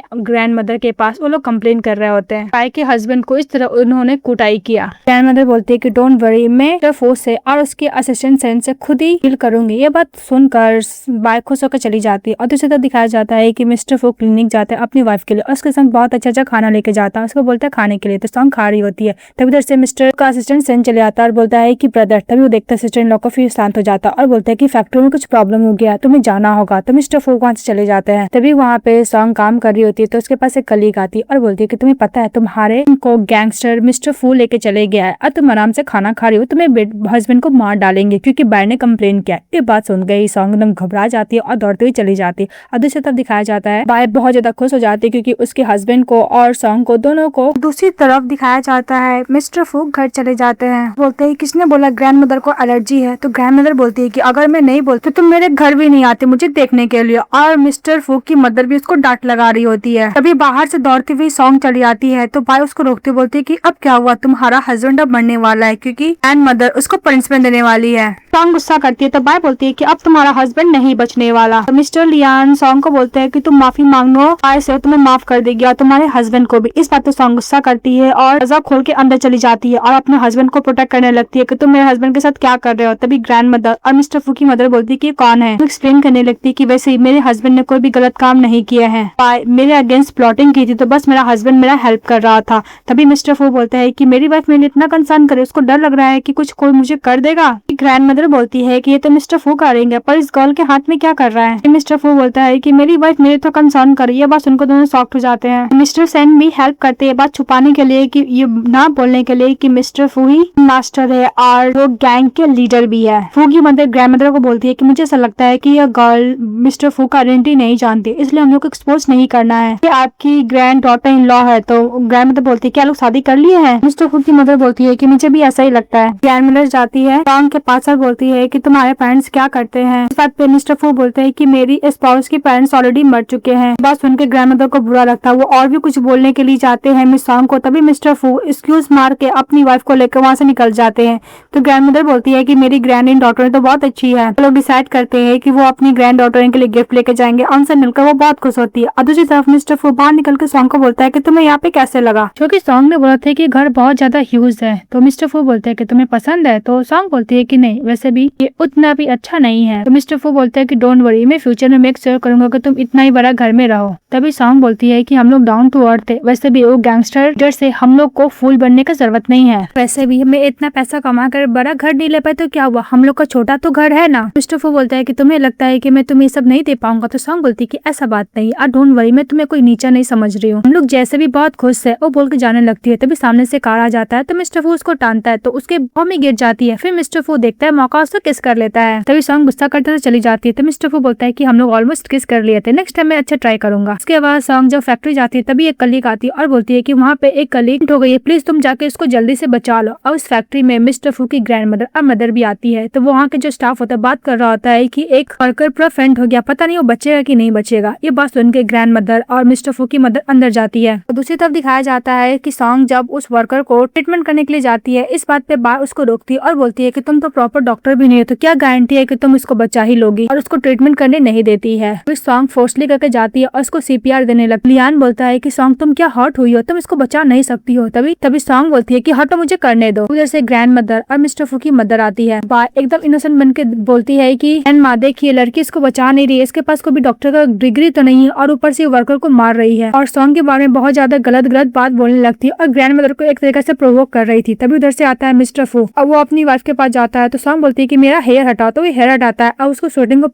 ग्रैंड मदर के पास। वो लोग कंप्लेन कर रहे होते हैं भाई के हस्बैंड को इस तरह उन्होंने कुटाई किया। ग्रैंड मदर बोलती है कि डोंट वरी मैं मिस्टर फू से और उसके असिस्टेंट सेन से खुद ही डील करूंगी। ये बात सुनकर बाय खुश होकर चली जाती है। और दूसरी तरफ दिखाया जाता है कि मिस्टर फू क्लिनिक जाता है अपनी वाइफ के लिए और उसके संग बहुत अच्छा खाना लेके जाता है। उसको बोलता है खाने के लिए, तो सॉन्ग खा रही होती है। तभी उधर से मिस्टर का असिस्टेंट सेन चले आता है और बोलता है कि ब्रदर। तभी वो देखता है सिस्टर इन लॉ को, फिर शांत हो जाता है और बोलता है कि फैक्ट्री में कुछ प्रॉब्लम हो गया, तुम्हें जाना होगा। तो मिस्टर फू वहां से चले जाते हैं। तभी वहाँ पे सॉन्ग काम कर रही होती है तो उसके पास एक कलीग आती है और बोलती है कि तुम्हें पता है तुम्हारे को गैंगस्टर मिस्टर फू लेके चले गया है और तुम आराम से खाना खा रही हो, तुम्हें हस्बैंड को मार डालेंगे क्योंकि बाय ने कंप्लेन किया। ये बात सुन गई सॉन्ग एकदम घबरा जाती है और दौड़ते हुए चली जाती है। और दूसरी तरफ दिखाया जाता है बाय बहुत ज्यादा खुश हो जाती है क्योंकि उसके हस्बैंड को और सॉन्ग को दोनों को। दूसरी तरफ दिखाया जाता है मिस्टर फू घर चले जाते हैं। बोलते हैं किसने बोला ग्रैंड मदर को एलर्जी है। तो ग्रैंड मदर बोलती है कि अगर मैं नहीं बोलती तो तुम मेरे घर भी नहीं आते मुझे देखने के लिए। और मिस्टर फू की मदर भी उसको डांट लगा रही होती है। तभी बाहर से दौड़ती हुई सॉन्ग चली आती है तो बाय उसको रोकते बोलती है कि अब क्या हुआ, तुम्हारा हस्बैंड अब मरने वाला है क्योंकि ग्रैंड मदर उसको पनिशमेंट देने वाली है। सॉन्ग गुस्सा करती है तो बाय बोलती है कि अब तुम्हारा हस्बैंड नहीं बचने वाला। तो मिस्टर लियान सॉन्ग को बोलते हैं कि तुम माफी मांगो, बाय से तुम्हें माफ कर देगी और तुम्हारे हस्बैंड को भी। इस बात पे सॉन्ग गुस्सा करती है और दरवाजा खोल के अंदर चली जाती है और अपने हस्बैंड को प्रोटेक्ट करने लगती है कि तुम मेरे हस्बैंड के साथ क्या कर रहे हो। तभी ग्रैंड मदर और मिस्टर फू की मदर बोलती है कि कौन है। एक्सप्लेन करने लगती है कि वैसे ही मेरे हस्बैंड ने कोई भी गलत काम नहीं किया है, मेरे अगेंस्ट प्लॉटिंग की थी तो बस मेरा हस्बैंड मेरा हेल्प कर रहा था। तभी मिस्टर फू बोलता है कि मेरी वाइफ मेरे लिए इतना कंसर्न करे, उसको डर लग रहा है कि कुछ कोई मुझे कर देगा। ग्रैंड मदर बोलती है कि ये तो मिस्टर फू करेंगे, पर इस गर्ल के हाथ में क्या कर रहा है। मिस्टर फू बोलता है कि मेरी वाइफ मेरे तो कंसर्न कर रही है, बस उनको दोनों सॉफ्ट हो जाते हैं। मिस्टर सेन भी हेल्प करते हैं बात छुपाने के लिए, कि ये ना बोलने के लिए कि मिस्टर फू ही मास्टर है और वो गैंग के लीडर भी है। फू की मदर ग्रैंड मदर को बोलती है कि मुझे ऐसा लगता है कि यह गर्ल मिस्टर फू का आइडेंटिटी नहीं जानती, इसलिए हम लोग को एक्सपोज नहीं करना है कि आपकी ग्रैंड डॉटर इन लॉ है। तो ग्रैंड मदर बोलती है क्या लोग शादी कर लिए हैं। मिस्टर फू की मदर बोलती है कि मुझे भी ऐसा ही लगता है। ग्रैंड मदर जाती है सॉन्ग के पास और बोलती है कि तुम्हारे पेरेंट्स क्या करते हैं। इस बात पे मिस्टर फू बोलते हैं कि मेरी स्पाउस के पेरेंट्स ऑलरेडी मर चुके हैं। बस सुन के ग्रैंड मदर को बुरा लगता है, वो और भी कुछ बोलने के लिए जाते हैं मिस सॉन्ग को। तभी मिस्टर फू एक्सक्यूज मार के अपनी वाइफ को लेकर वहां से निकल जाते हैं। तो ग्रैंड मदर बोलती है कि मेरी ग्रैंड इन डॉटर तो बहुत अच्छी है। लोग डिसाइड करते हैं कि वो अपनी ग्रैंड डॉटर के लिए गिफ्ट लेके जाएंगे। उनसे मिलकर वो बहुत खुश होती है। और दूसरी तरफ मिस्टर फू बाहर निकल के सॉन्ग को बोलता है कि तुम्हें यहाँ पे कैसे लगा, क्योंकि सॉन्ग ने बोला था कि घर बहुत ज्यादा ह्यूज है। तो मिस्टर फू बोलते हैं कि तुम्हें पसंद है। तो सॉन्ग बोलती है कि नहीं, वैसे भी ये उतना भी अच्छा नहीं है। तो मिस्टर फू बोलते हैं कि डोंट वरी, मैं फ्यूचर में मेक श्योर करूंगा कि तुम इतना ही बड़ा घर में रहो। तभी सॉन्ग बोलती है कि हम लोग डाउन टू अर्थ है, वैसे भी वो गैंगस्टर से हम लोग को फूल बनने की जरूरत नहीं है। वैसे भी हमें इतना पैसा कमा कर बड़ा घर नहीं ले पाए तो क्या हुआ, हम लोग का छोटा तो घर है ना। मिस्टर फू बोलता है कि तुम्हें लगता है कि मैं तुम्हें सब नहीं दे पाऊंगा। तो सॉन्ग बोलती है कि ऐसा बात नहीं, और डोंट वरी, मैं तुम्हें कोई नीचा नहीं समझ रही हूँ, हम लोग जैसे भी बहुत खुश है। वो बोल के जाने लगती है। तभी सामने से कार आ जाता है तो मिस्टर फू उसको टानता है तो उसके पाँव में गिर जाती है। फिर मिस्टर फू देखता है मौका, उसको किस कर लेता है। तभी सॉन्ग गुस्सा करते हुए चली जाती है। तो मिस्टर फू बोलता है कि हम लोग ऑलमोस्ट किस कर लिए थे, नेक्स्ट टाइम मैं अच्छा ट्राई करूंगा। उसके बाद सॉन्ग जब फैक्ट्री जाती है तभी एक कलीग आती है और बोलती है कि वहाँ पे एक कलीग हो गई है, प्लीज तुम जाके इसको जल्दी से बचा लो। और उस फैक्ट्री में मिस्टर फू की ग्रैंड मदर और मदर भी आती है। तो वहाँ के जो स्टाफ होता है बात कर रहा होता है कि एक वर्कर पूरा फेंट हो गया, पता नहीं वो बचेगा कि नहीं बचेगा। ये बात सुन के ग्रैंड मदर और मिस्टर फू की मदर अंदर जाती है। तो दूसरी तरफ दिखाया जाता है कि सॉन्ग जब उस वर्कर को ट्रीटमेंट करने के लिए जाती है, इस बात पे बार उसको रोकती है और बोलती है कि तुम तो प्रॉपर डॉक्टर भी नहीं हो, तो क्या गारंटी है कि तुम इसको बचा ही लोगी, और उसको ट्रीटमेंट करने नहीं देती है। फिर सॉन्ग फोर्सली करके जाती है और उसको सीपीआर देने लगती है। लियान बोलता है कि सॉन्ग तुम क्या हर्ट हुई हो, तुम इसको बचा नहीं सकती हो। तभी सॉन्ग बोलती है कि हटो, मुझे करने दो। उधर से ग्रैंड मदर और मिस्टर फू की मदर आती है। एकदम इनोसेंट बन के बोलती है कि माँ देखिए, लड़की इसको बचा नहीं रही है, इसके पास कोई भी डॉक्टर का डिग्री तो नहीं है और ऊपर से वर्कर को मार रही है, और सॉन्ग के बारे में बहुत ज्यादा गलत बात बोलने लगती है और ग्रैंड मदर को एक तरीके से प्रोवोक कर रही थी। तभी उधर से आता है मिस्टर फू और वो अपनी वाइफ के पास जाता है। तो सॉन्ग बोलती है कि मेरा हेयर हटाओ। तो वो हेयर हटाता है और उसको शूटिंग को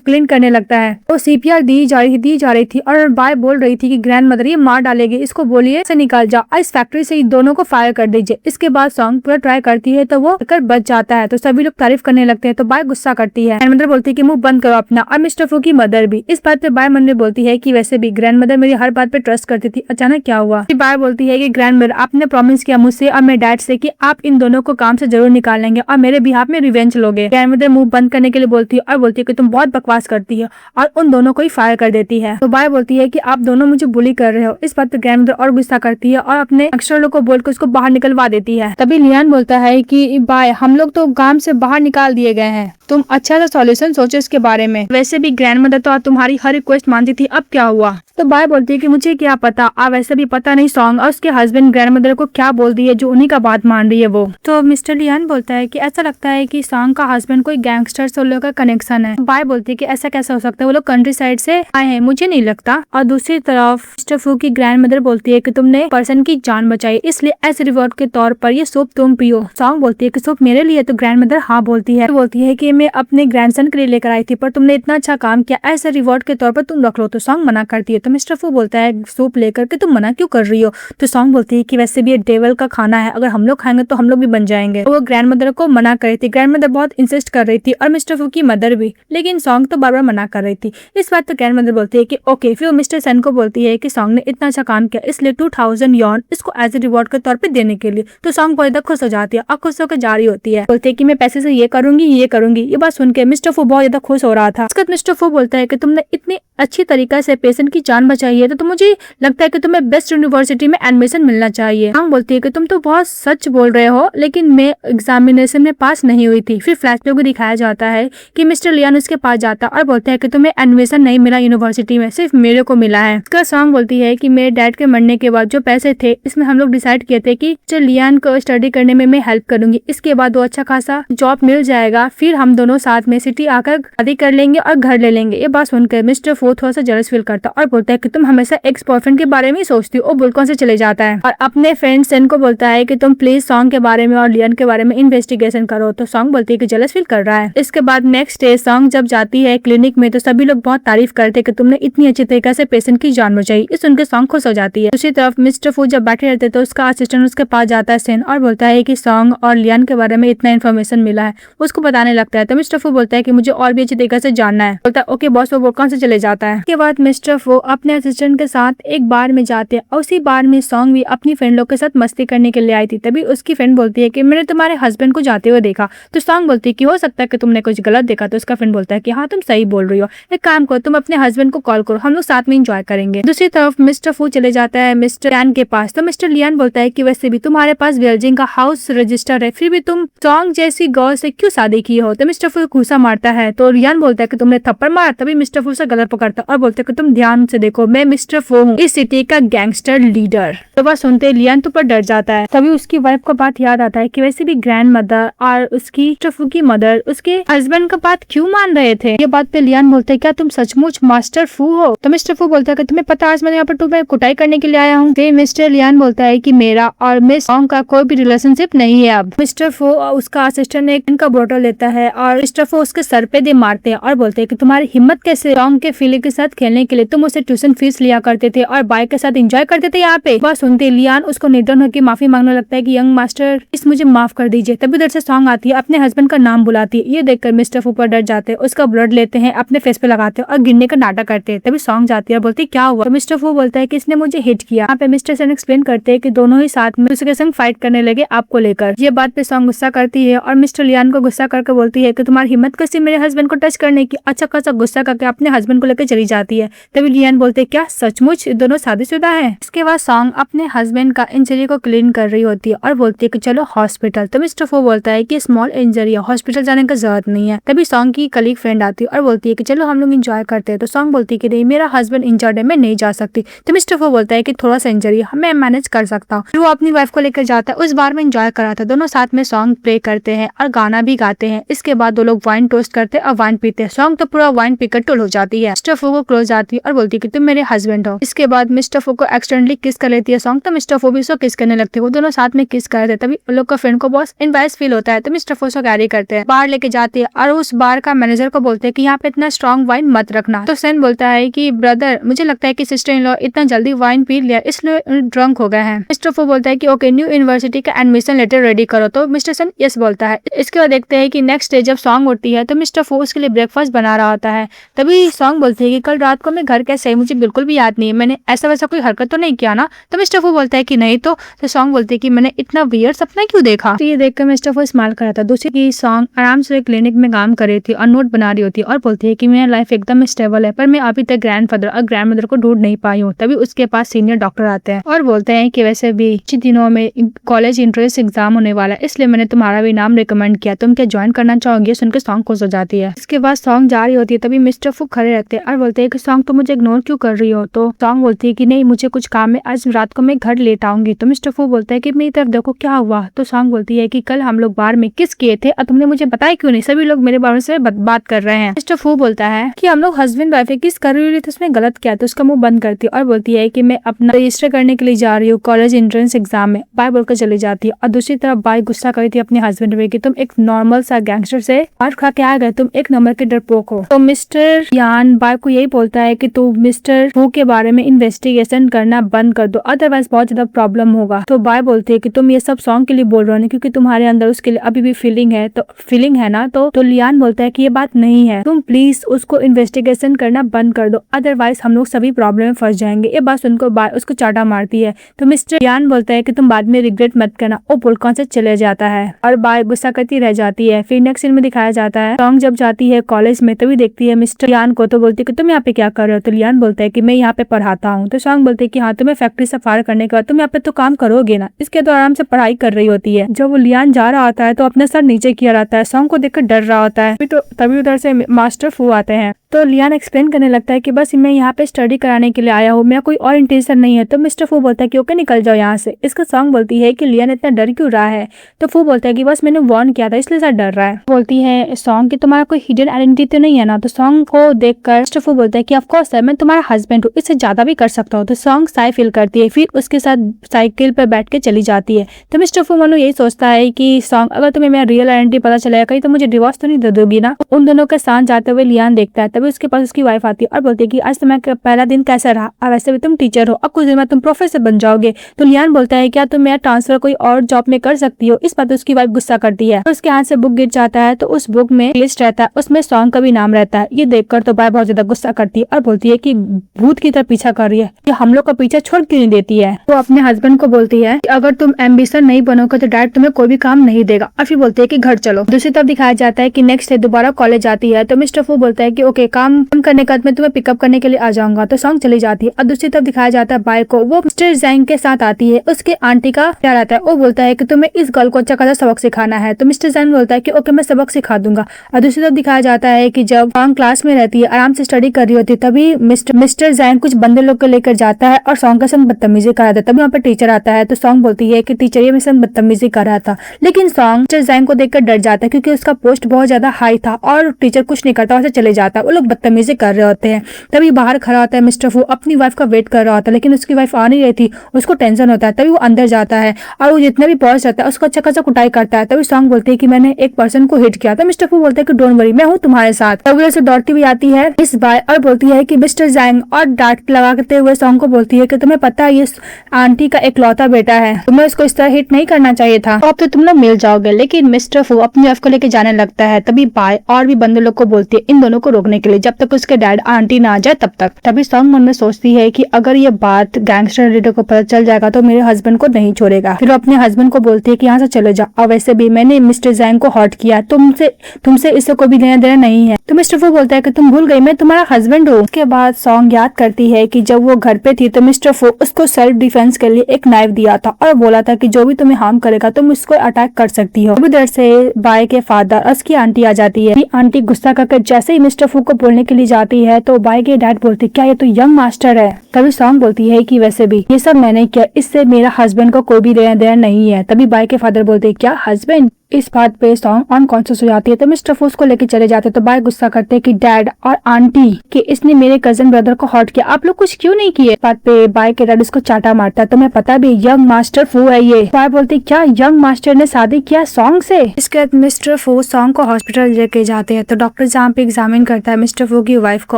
क्लीन करने लगता है। तो सीपीआर दी जा रही थी और बाय बोल रही थी कि ग्रैंड मदर ये मार डालेगी, इसको बोलिए से निकाल जाओ, इस फैक्ट्री से दोनों को फायर कर दीजिए। इसके बाद सॉन्ग पूरा ट्राई करती है तो वो कर बच जाता है। तो सभी लोग तारीफ करने लगते हैं। तो बाय गुस्सा करती है। ग्रैंड मदर बोलती है कि मुंह बंद करो अपना, और मिस्टर फू की मदर भी। इस बात पे बाय मन में बोलती है कि वैसे भी ग्रैंड मदर मेरी हर बात पे ट्रस्ट करती थी, अचानक क्या हुआ। बाय बोलती है कि ग्रैंड मदर आपने प्रॉमिस किया मुझसे और मेरे डैड से कि आप इन दोनों को काम से जरूर निकालेंगे और मेरे बिहाफ में रिवेंज लोगे। ग्रैंड मदर मुंह बंद करने के लिए बोलती है और बोलती है कि तुम बहुत बकवास करती है, और उन दोनों को ही फायर कर देती है। तो बाय बोलती है कि आप दोनों मुझे बुली कर रहे हो। इस बात पे ग्रैंड मदर और गुस्सा करती है और अपने अक्षरों को बोलकर उसको बाहर निकलवा देती है। तभी लियान बोलता है कि बाय, हम लोग तो काम से बाहर निकाल दिए गए हैं, तुम अच्छा सा सॉल्यूशन सोचो इसके बारे में। वैसे भी ग्रैंड मदर तो तुम्हारी हर रिक्वेस्ट मानती थी, अब क्या हुआ। तो बाय बोलती है कि मुझे क्या पता, आप वैसे भी पता नहीं सॉन्ग और उसके हस्बैंड ग्रैंड मदर को क्या बोल दी है जो उन्हीं का बात मान रही है वो। तो मिस्टर लियान बोलता है कि ऐसा लगता है कि सॉन्ग का हस्बैंड कोई गैंगस्टर से उन लोगों का कनेक्शन है। बाय बोलती है कि ऐसा कैसा हो सकता है, वो लोग कंट्री साइड से आए हैं, मुझे नहीं लगता। और दूसरी तरफ मिस्टर फू की ग्रैंड मदर बोलती है कि तुमने पर्सन की जान बचाई, इसलिए एज रिवॉर्ड के तौर पर ये सूप तुम पियो। सॉन्ग बोलती है कि सूप मेरे लिए। तो ग्रैंड मदर हाँ बोलती है। बोलती है कि मैं अपने ग्रैंडसन के लिए लेकर आई थी, पर तुमने इतना अच्छा काम किया, एज ए रिवॉर्ड के तौर पर तुम रख लो। तो सॉन्ग मना करती है। तो मिस्टर फू बोलता है सूप लेकर के तुम मना क्यों कर रही हो। तो सॉन्ग बोलती है कि वैसे भी ये डेविल का खाना है, अगर हम लोग खाएंगे तो हम लोग भी बन जाएंगे। तो वो ग्रैंड मदर को मना कर रही थी। ग्रैंड मदर बहुत इंसिस्ट कर रही थी और मिस्टर फू की मदर भी, लेकिन लेकिन सॉन्ग तो बार बार मना कर रही थी। इस बात तो ग्रैंड मदर बोलती है कि ओके। फिर वो मिस्टर सन को बोलती है कि सॉन्ग ने इतना अच्छा काम किया, इसलिए 2000 यॉन इसको एज ए रिवॉर्ड के तौर पे देने के लिए। तो सॉन्ग बहुत ज्यादा खुश हो जाती है और खुश होकर जा रही होती है, बोलते है कि मैं पैसे से ये करूंगी ये करूंगी। ये बात सुन के मिस्टर फू बहुत ज्यादा खुश हो रहा था। उसके बाद मिस्टर फू बोलता है कि तुमने इतनी अच्छी तरीका से पेशेंट की जान बचाई है तो मुझे लगता है कि तुम्हें बेस्ट यूनिवर्सिटी में एडमिशन मिलना चाहिए। सॉन्ग बोलती है कि तुम तो बहुत सच बोल रहे हो, लेकिन मैं एग्जामिनेशन में पास नहीं हुई थी। फिर फ्लैशबैक को दिखाया जाता है कि मिस्टर लियान उसके पास जाता और बोलता है कि तुम्हें एडमिशन नहीं मिला यूनिवर्सिटी में, सिर्फ मेरे को मिला है। उसका सॉन्ग बोलती है कि मेरे डैड के मरने के बाद जो पैसे थे इसमें हम लोग डिसाइड किए थे कि मिस्टर लियान को स्टडी करने में मैं हेल्प करूंगी, इसके बाद वो अच्छा खासा जॉब मिल जाएगा, फिर हम दोनों साथ में सिटी आकर शादी कर लेंगे और घर ले लेंगे। ये बात सुनकर मिस्टर फू थोड़ा सा जेलस फील करता और बोलता है कि तुम हमेशा एक्स बॉयफ्रेंड के बारे में ही सोचती हो। वो बुलकॉन से चले जाता है और अपने फ्रेंड सेन को बोलता है कि तुम प्लीज सॉन्ग के बारे में और लियान के बारे में इन्वेस्टिगेशन करो। तो सॉन्ग बोलती है कि जेलस फील कर रहा है। इसके बाद नेक्स्ट डे सॉन्ग जब जाती है क्लिनिक में तो सभी लोग बहुत तारीफ करते हैं कि तुमने इतनी अच्छी तरीके से पेशेंट की जान बचाई। इस सुनकर सॉन्ग खुश हो जाती है। दूसरी तरफ मिस्टर फू जब बैठे रहते तो उसका असिस्टेंट उसके पास जाता है सेन और बोलता है कि सॉन्ग और लियान के बारे में इतना इन्फॉर्मेशन मिला है, उसको बताने लगता है। तो मिस्टर फू बोलता है कि मुझे और भी अच्छी तरीके से जानना है। बोलता है ओके बॉस। वो बुलकॉन से चले जाता है। उसके बाद मिस्टर फू अपने असिस्टेंट के साथ एक बार में जाते हैं और उसी बार में सॉन्ग भी अपनी फ्रेंड लोग के साथ मस्ती करने के लिए आई थी। तभी उसकी फ्रेंड बोलती है कि मैंने तुम्हारे हस्बैंड को जाते हुए देखा। तो सॉन्ग बोलती है कि हो सकता है कि तुमने कुछ गलत देखा। तो उसका फ्रेंड बोलता है कि हाँ तुम सही बोल रही हो, एक काम करो तुम अपने हस्बैंड को कॉल करो, हम लोग साथ में एंजॉय करेंगे। दूसरी तरफ मिस्टर फू चले जाता है मिस्टर लियान के पास। तो मिस्टर लियान बोलता है कि वैसे भी तुम्हारे पास बेल्जिंग का हाउस रजिस्टर है, फिर भी तुम सॉन्ग जैसी गर्ल से क्यों शादी की हो। तो मिस्टर फू घूसा मारता है। तो लियान बोलता है कि तुमने थप्पड़ मारा। तभी मिस्टर फू से गलत पकड़ता और बोलते कि तुम ध्यान से देखो, मैं मिस्टर फू हूँ, इस सिटी का गैंगस्टर लीडर। तो वह सुनते लियान तो पर डर जाता है। तभी उसकी वाइफ का बात याद आता है कि वैसे भी ग्रैंड मदर और उसकी मिस्टर फू की मदर उसके हस्बैंड का बात क्यों मान रहे थे। ये बात पे लियान बोलते हैं क्या तुम सचमुच मास्टर फू हो। तो मिस्टर फू बोलता है कि तुम्हें पता आज मैं यहाँ पर तुम्हें कुटाई करने के लिए आया हूँ। फिर मिस्टर लियान बोलता है कि मेरा और मिस सॉन्ग का कोई भी रिलेशनशिप नहीं है। अब मिस्टर फू और उसका असिस्टेंट एक इनका बोतल लेता है और मिस्टर फू उसके सर पे दे मारते हैं और बोलते हैं कि तुम्हारी हिम्मत कैसे सॉन्ग के फीलिंग के साथ खेलने के लिए, तुम उसे ट्यूशन फीस लिया करते थे और बाइक के साथ एंजॉय करते थे यहाँ पे। बस सुनते लियान उसको निर्धन होकर माफी मांगने लगता है कि यंग मास्टर इस मुझे माफ कर दीजिए। तभी उधर से सॉन्ग आती है, अपने हस्बैंड का नाम बुलाती है। ये देखकर मिस्टर फू पर डर जाते हैं, उसका ब्लड लेते हैं, अपने फेस पे लगाते हैं और गिरने का नाटक करते हैं। तभी सॉन्ग जाती है और बोलती है क्या हुआ। तो मिस्टर फू बोलता है कि इसने मुझे हिट किया। यहाँ पे मिस्टर सन एक्सप्लेन करते हैं कि दोनों ही साथ में दूसरे के संग फाइट करने लगे आपको लेकर। ये बात पे सॉन्ग गुस्सा करती है और मिस्टर लियान को गुस्सा करके बोलती है कि तुम्हारी हिम्मत कैसी मेरे हस्बैंड को टच करने की। अच्छा खासा गुस्सा करके अपने हस्बैंड को लेकर चली जाती है। तभी लियान बोलते क्या सचमुच दोनों शादीशुदा है। इसके बाद सॉन्ग अपने हस्बैंड का इंजरी को क्लीन कर रही होती है और बोलती है कि चलो हॉस्पिटल। तो मिस्टर फू बोलता है कि स्मॉल इंजरी है, हॉस्पिटल जाने का जरूरत नहीं है। तभी सॉन्ग की कलीग फ्रेंड आती है और बोलती है कि चलो हम लोग एंजॉय करते हैं। तो सॉन्ग बोलती है कि नहीं मेरा हस्बैंड इंजर्ड है, मैं नहीं जा सकती। तो मिस्टर फू बोलता है कि थोड़ा सा इंजरी है, मैं मैनेज कर सकता हूँ। फिर वो अपनी वाइफ को लेकर जाता है। उस बार में एंजॉय करा था, दोनों साथ में सॉन्ग प्ले करते हैं और गाना भी गाते हैं। इसके बाद दो लोग वाइन टोस्ट करते हैं और वाइन पीते हैं। सॉन्ग तो पूरा वाइन पीकर टुल हो जाती है। मिस्टर फू को क्लोज आती है और बोलती है कि तुम मेरे हस्बैंड हो। इसके बाद मिस्टर फू को एक्सीडेंटली किस कर लेती है सॉन्ग। तो मिस्टर फू भी उसको किस करने लगते हैं। वो दोनों साथ में किस कर रहे थे। तभी उन लोग का फ्रेंड को बहुत इनवाइस फील होता है। तो मिस्टर फू उसको कैरी करते हैं, बाहर लेके जाते हैं और उस बार का मैनेजर को बोलते हैं कि यहाँ पे इतना स्ट्रॉन्ग वाइन मत रखना। तो सेन बोलता है कि ब्रदर मुझे लगता है कि सिस्टर इन लॉ इतना जल्दी वाइन पी लिया इसलिए ड्रंक हो गए हैं। मिस्टर फू बोलता है कि ओके न्यू यूनिवर्सिटी का एडमिशन लेटर रेडी करो। तो मिस्टर सेन यस बोलता है। इसके बाद देखते हैं कि नेक्स्ट डे जब सॉन्ग उठती है तो मिस्टर फू उसके लिए ब्रेकफास्ट बना रहा होता है। तभी सॉन्ग बोलती है कि कल रात को मैं घर कैसे, मुझे बिल्कुल भी याद नहीं है, मैंने ऐसा वैसा कोई हरकत तो नहीं किया ना। तो मिस्टर फू बोलता है कि नहीं। तो सॉन्ग बोलती है कि मैंने इतना वियर्ड सपना क्यों देखा। तो ये देखकर मिस्टर फू स्माइल कर रहा था। दूसरी की सॉन्ग आराम से क्लिनिक में काम कर रही थी और नोट बना रही होती है और बोलती है कि मेरा लाइफ एकदम स्टेबल है, पर मैं अभी तक ग्रैंडफादर और ग्रैंड मदर को ढूंढ नहीं पाई हूँ। तभी उसके पास सीनियर डॉक्टर आते हैं और बोलते हैं कि वैसे भी कुछ दिनों में कॉलेज एंट्रेंस एग्जाम होने वाला है, इसलिए मैंने तुम्हारा भी नाम रिकमेंड किया, तुम क्या ज्वाइन करना चाहोगे। सुनकर सॉन्ग खुश हो जाती है। इसके बाद सॉन्ग जा रही होती है। तभी मिस्टर फू खड़े रहते हैं और बोलते हैं कि सॉन्ग तुम मुझे इग्नोर क्यों कर रही हो। तो सॉन्ग बोलती है कि नहीं मुझे कुछ काम है, आज रात को मैं घर लेट आऊंगी। तो मिस्टर फू बोलता है कि मेरी तरफ देखो क्या हुआ। तो सॉन्ग बोलती है कि कल हम लोग बार में किस किए थे और तुमने मुझे बताया क्यों नहीं, सभी लोग मेरे बारे में बात कर रहे हैं। मिस्टर फू बोलता है कि हम लोग हस्बैंड वाइफ किस कर रही थी, उसमें गलत किया। तो उसका मुंह बंद करती है और बोलती है कि मैं अपना रजिस्टर करने के लिए जा रही हूँ कॉलेज एंट्रेंस एग्जाम में, बाय बोलकर चली जाती है। और दूसरी तरफ बाय गुस्सा करी थी अपने हस्बैंड पे कि तुम एक नॉर्मल सा गैंगस्टर से मार खा के आ गए, तुम एक नंबर के डरपोक हो। तो मिस्टर यान बाय को यही बोलता है कि तू मिस्टर फू के बारे में इन्वेस्टिगेशन करना बंद कर दो, अदरवाइज बहुत ज्यादा प्रॉब्लम होगा। तो बाय बोलती है कि तुम ये सब सॉन्ग के लिए बोल रहे हो क्योंकि तुम्हारे अंदर उसके लिए अभी भी फीलिंग है ना। तो लियान बोलता है कि ये बात नहीं है, तुम प्लीज उसको इन्वेस्टिगेशन करना बंद कर दो, अदरवाइज हम लोग सभी प्रॉब्लम में फंस जाएंगे। ये बात सुनकर बाय उसको चाटा मारती है तो मिस्टर यान बोलता है कि तुम बाद में रिग्रेट मत करना। वो पुलकॉन से चले जाता है और बाय गुस्सा करती रह जाती है। फिर नेक्स्ट सीन में दिखाया जाता है सॉन्ग जब जाती है कॉलेज में तभी देखती है मिस्टर यान को, तो बोलती है कि तुम यहाँ पे क्या कर रहे हो। तो लियान बोलता है कि मैं यहाँ पे पढ़ाता हूँ। तो सॉन्ग बोलती है कि हाँ, तुम्हें फैक्ट्री से फायर करने के बाद तुम यहाँ पे तो काम करोगे ना। इसके तो आराम से पढ़ाई कर रही होती है। जब वो लियान जा रहा होता है तो अपने सर नीचे किया रहता है, सॉन्ग को देखकर डर रहा होता है। तो तभी उधर से मास्टर फू आते हैं तो लियान एक्सप्लेन करने लगता है कि बस मैं यहाँ पे स्टडी कराने के लिए आया हूँ, मेरा कोई और इंटेंशन नहीं है। तो मिस्टर फू बोलता है कि ओके निकल जाओ यहाँ से। इसका सॉन्ग बोलती है कि लियान इतना डर क्यों रहा है। तो फू बोलता है कि बस मैंने वार्न किया था इसलिए सर डर रहा है। बोलती है सॉन्ग कि तुम्हारा कोई हिडन आइडेंटिटी तो नहीं है ना। तो सॉन्ग को देखकर मिस्टर फू बोलता है कि ऑफ कोर्स सर, मैं तुम्हारा हस्बैंड हूँ, इससे ज्यादा भी कर सकता हूँ। तो सॉन्ग साई फील करती है, फिर उसके साथ साइकिल पर बैठ के चली जाती है। तो मिस्टर फू मनु यही सोचता है कि सॉन्ग अगर तुम्हें मेरा रियल आइडेंटिटी पता चलेगा कहीं तो मुझे डिवोर्स तो नहीं दे दोगी ना। उन दोनों के साथ जाते हुए लियान देखता है, तभी उसके पास उसकी वाइफ आती है और बोलती है कि आज तुम्हारा पहला दिन कैसा रहा, वैसे भी तुम टीचर हो, अब कुछ दिन में तुम प्रोफेसर बन जाओगे। तो लियान बोलता है क्या तुम मेरा ट्रांसफर कोई और जॉब में कर सकती हो। इस बात उसकी वाइफ गुस्सा करती है। तो उसके हाथ से बुक गिर जाता है तो उस बुक में लिस्ट रहता है, उसमें सॉन्ग का भी नाम रहता है। ये देखकर तो बाय बहुत ज्यादा गुस्सा करती है और बोलती है कि भूत की तरह पीछा कर रही है, कि हम लोग का पीछा छोड़ क्यों नहीं देती है। तो अपने हस्बैंड को बोलती है कि अगर तुम एम्बिशन नहीं बनोगे तो डैड तुम्हें कोई भी काम नहीं देगा, और फिर बोलती है कि घर चलो। दूसरी तरफ दिखाया जाता है कि नेक्स्ट डे दोबारा कॉलेज आती है तो मिस्टर फू बोलता है कि ओके काम करने के बाद मैं तुम्हें पिकअप करने के लिए आ जाऊंगा। तो सॉन्ग चली जाती है और दूसरी तरफ दिखाया जाता है बाय को, वो मिस्टर जैंग के साथ आती है। उसके आंटी का क्या रहता है, वो बोलता है कि तुम्हें इस गर्ल को अच्छा खासा सबक सिखाना है। तो मिस्टर जैंग बोलता है कि ओके मैं सबक सिखा दूंगा। और दूसरी तरफ दिखाया जाता है कि जब सॉन्ग क्लास में रहती है आराम से स्टडी कर रही होती है तभी मिस्टर जैंग कुछ बंदे लोग को लेकर जाता है और सॉन्ग के संग बदतमीजी कर रहा था। तभी वहाँ पर टीचर आता है तो सॉन्ग बोलती है कि टीचर ये मेरे संग बदतमीजी कर रहा था, लेकिन सॉन्ग मिस्टर जैंग को देखकर डर जाता है क्योंकि उसका पोस्ट बहुत ज्यादा हाई था और टीचर कुछ नहीं करता, वैसे चले जाता है। वो लोग बदतमीजी कर रहे होते हैं। तभी बाहर खड़ा होता है मिस्टर फू, अपनी वाइफ का वेट कर रहा होता है लेकिन उसकी वाइफ आ नहीं रही थी, उसको टेंशन होता है। तभी वो अंदर जाता है और वो जितने भी बॉस रहता है उसको अच्छा खासा कुटाई करता है। तभी सॉन्ग बोलती है कि मैंने एक पर्सन को हिट किया था। मिस्टर फू बोलता है कि डोंट वरी, मैं हूँ तुम्हारे साथ। तभी से दौड़ती हुई आती है इस बार और बोलती है कि मिस्टर जैंग, और डांट लगाते हुए सॉन्ग को बोलती है कि तुम्हें पता है ये आंटी का इकलौता बेटा है, तुम्हें उसको इस तरह हिट नहीं करना चाहिए था, अब तो तुम लोग मिल जाओगे। लेकिन मिस्टर फू अपनी वाइफ को लेकर जाने लगता है। तभी बाय और भी बंदे लोग को बोलती है इन दोनों को रोकने के लिए, जब तक उसके डैड आंटी ना आ जाए तब तक। तभी सॉन्ग मन में सोचती है कि अगर ये बात गैंगस्टर लीडर को पता चल जाएगा तो मेरे हस्बैंड को नहीं छोड़ेगा। फिर वो अपने हस्बैंड को बोलती है कि यहाँ से चले जाओ, और वैसे भी मैंने मिस्टर जैंग को हर्ट किया, तुमसे इससे कोई भी लेना देना नहीं है। तो मिस्टर फू बोलता है कि तुम भूल गई मैं तुम्हारा हस्बैंड हूँ। उसके बाद सॉन्ग याद करती है कि जब वो घर पे थी तो मिस्टर फू उसको सेल्फ डिफेंस के लिए एक नाइफ दिया था और बोला था कि जो भी तुम्हें हार्म करेगा तुम उसको अटैक कर सकती हो। उधर से बाय के फादर और उसकी आंटी आ जाती है। आंटी गुस्सा करके जैसे ही मिस्टर फू को बोलने के लिए जाती है तो बाय के डैड बोलते क्या ये तो यंग मास्टर है। तभी सॉन्ग बोलती है कि वैसे भी ये सब मैंने किया, इससे मेरा हस्बैंड को कोई भी लेना देना नहीं है। तभी बाय के फादर बोलते क्या हस्बैंड। इस बात पे सॉन्ग अनकॉन्शियस हो जाती है तो मिस्टर फू उसको लेके चले जाते हैं। तो बाय गुस्सा करते हैं कि डैड और आंटी कि इसने मेरे कजन ब्रदर को हर्ट किया, आप लोग कुछ क्यों नहीं किए। बात पे बाय के डैड उसको चाटा मारता है, तुम्हें पता भी यंग मास्टर फू है ये। बाय बोलती क्या यंग मास्टर ने शादी किया सॉन्ग से। इसके बाद मिस्टर फू सॉन्ग को हॉस्पिटल लेके जाते हैं तो डॉक्टर जहाँ पे एग्जामिन करता है मिस्टर फू की वाइफ को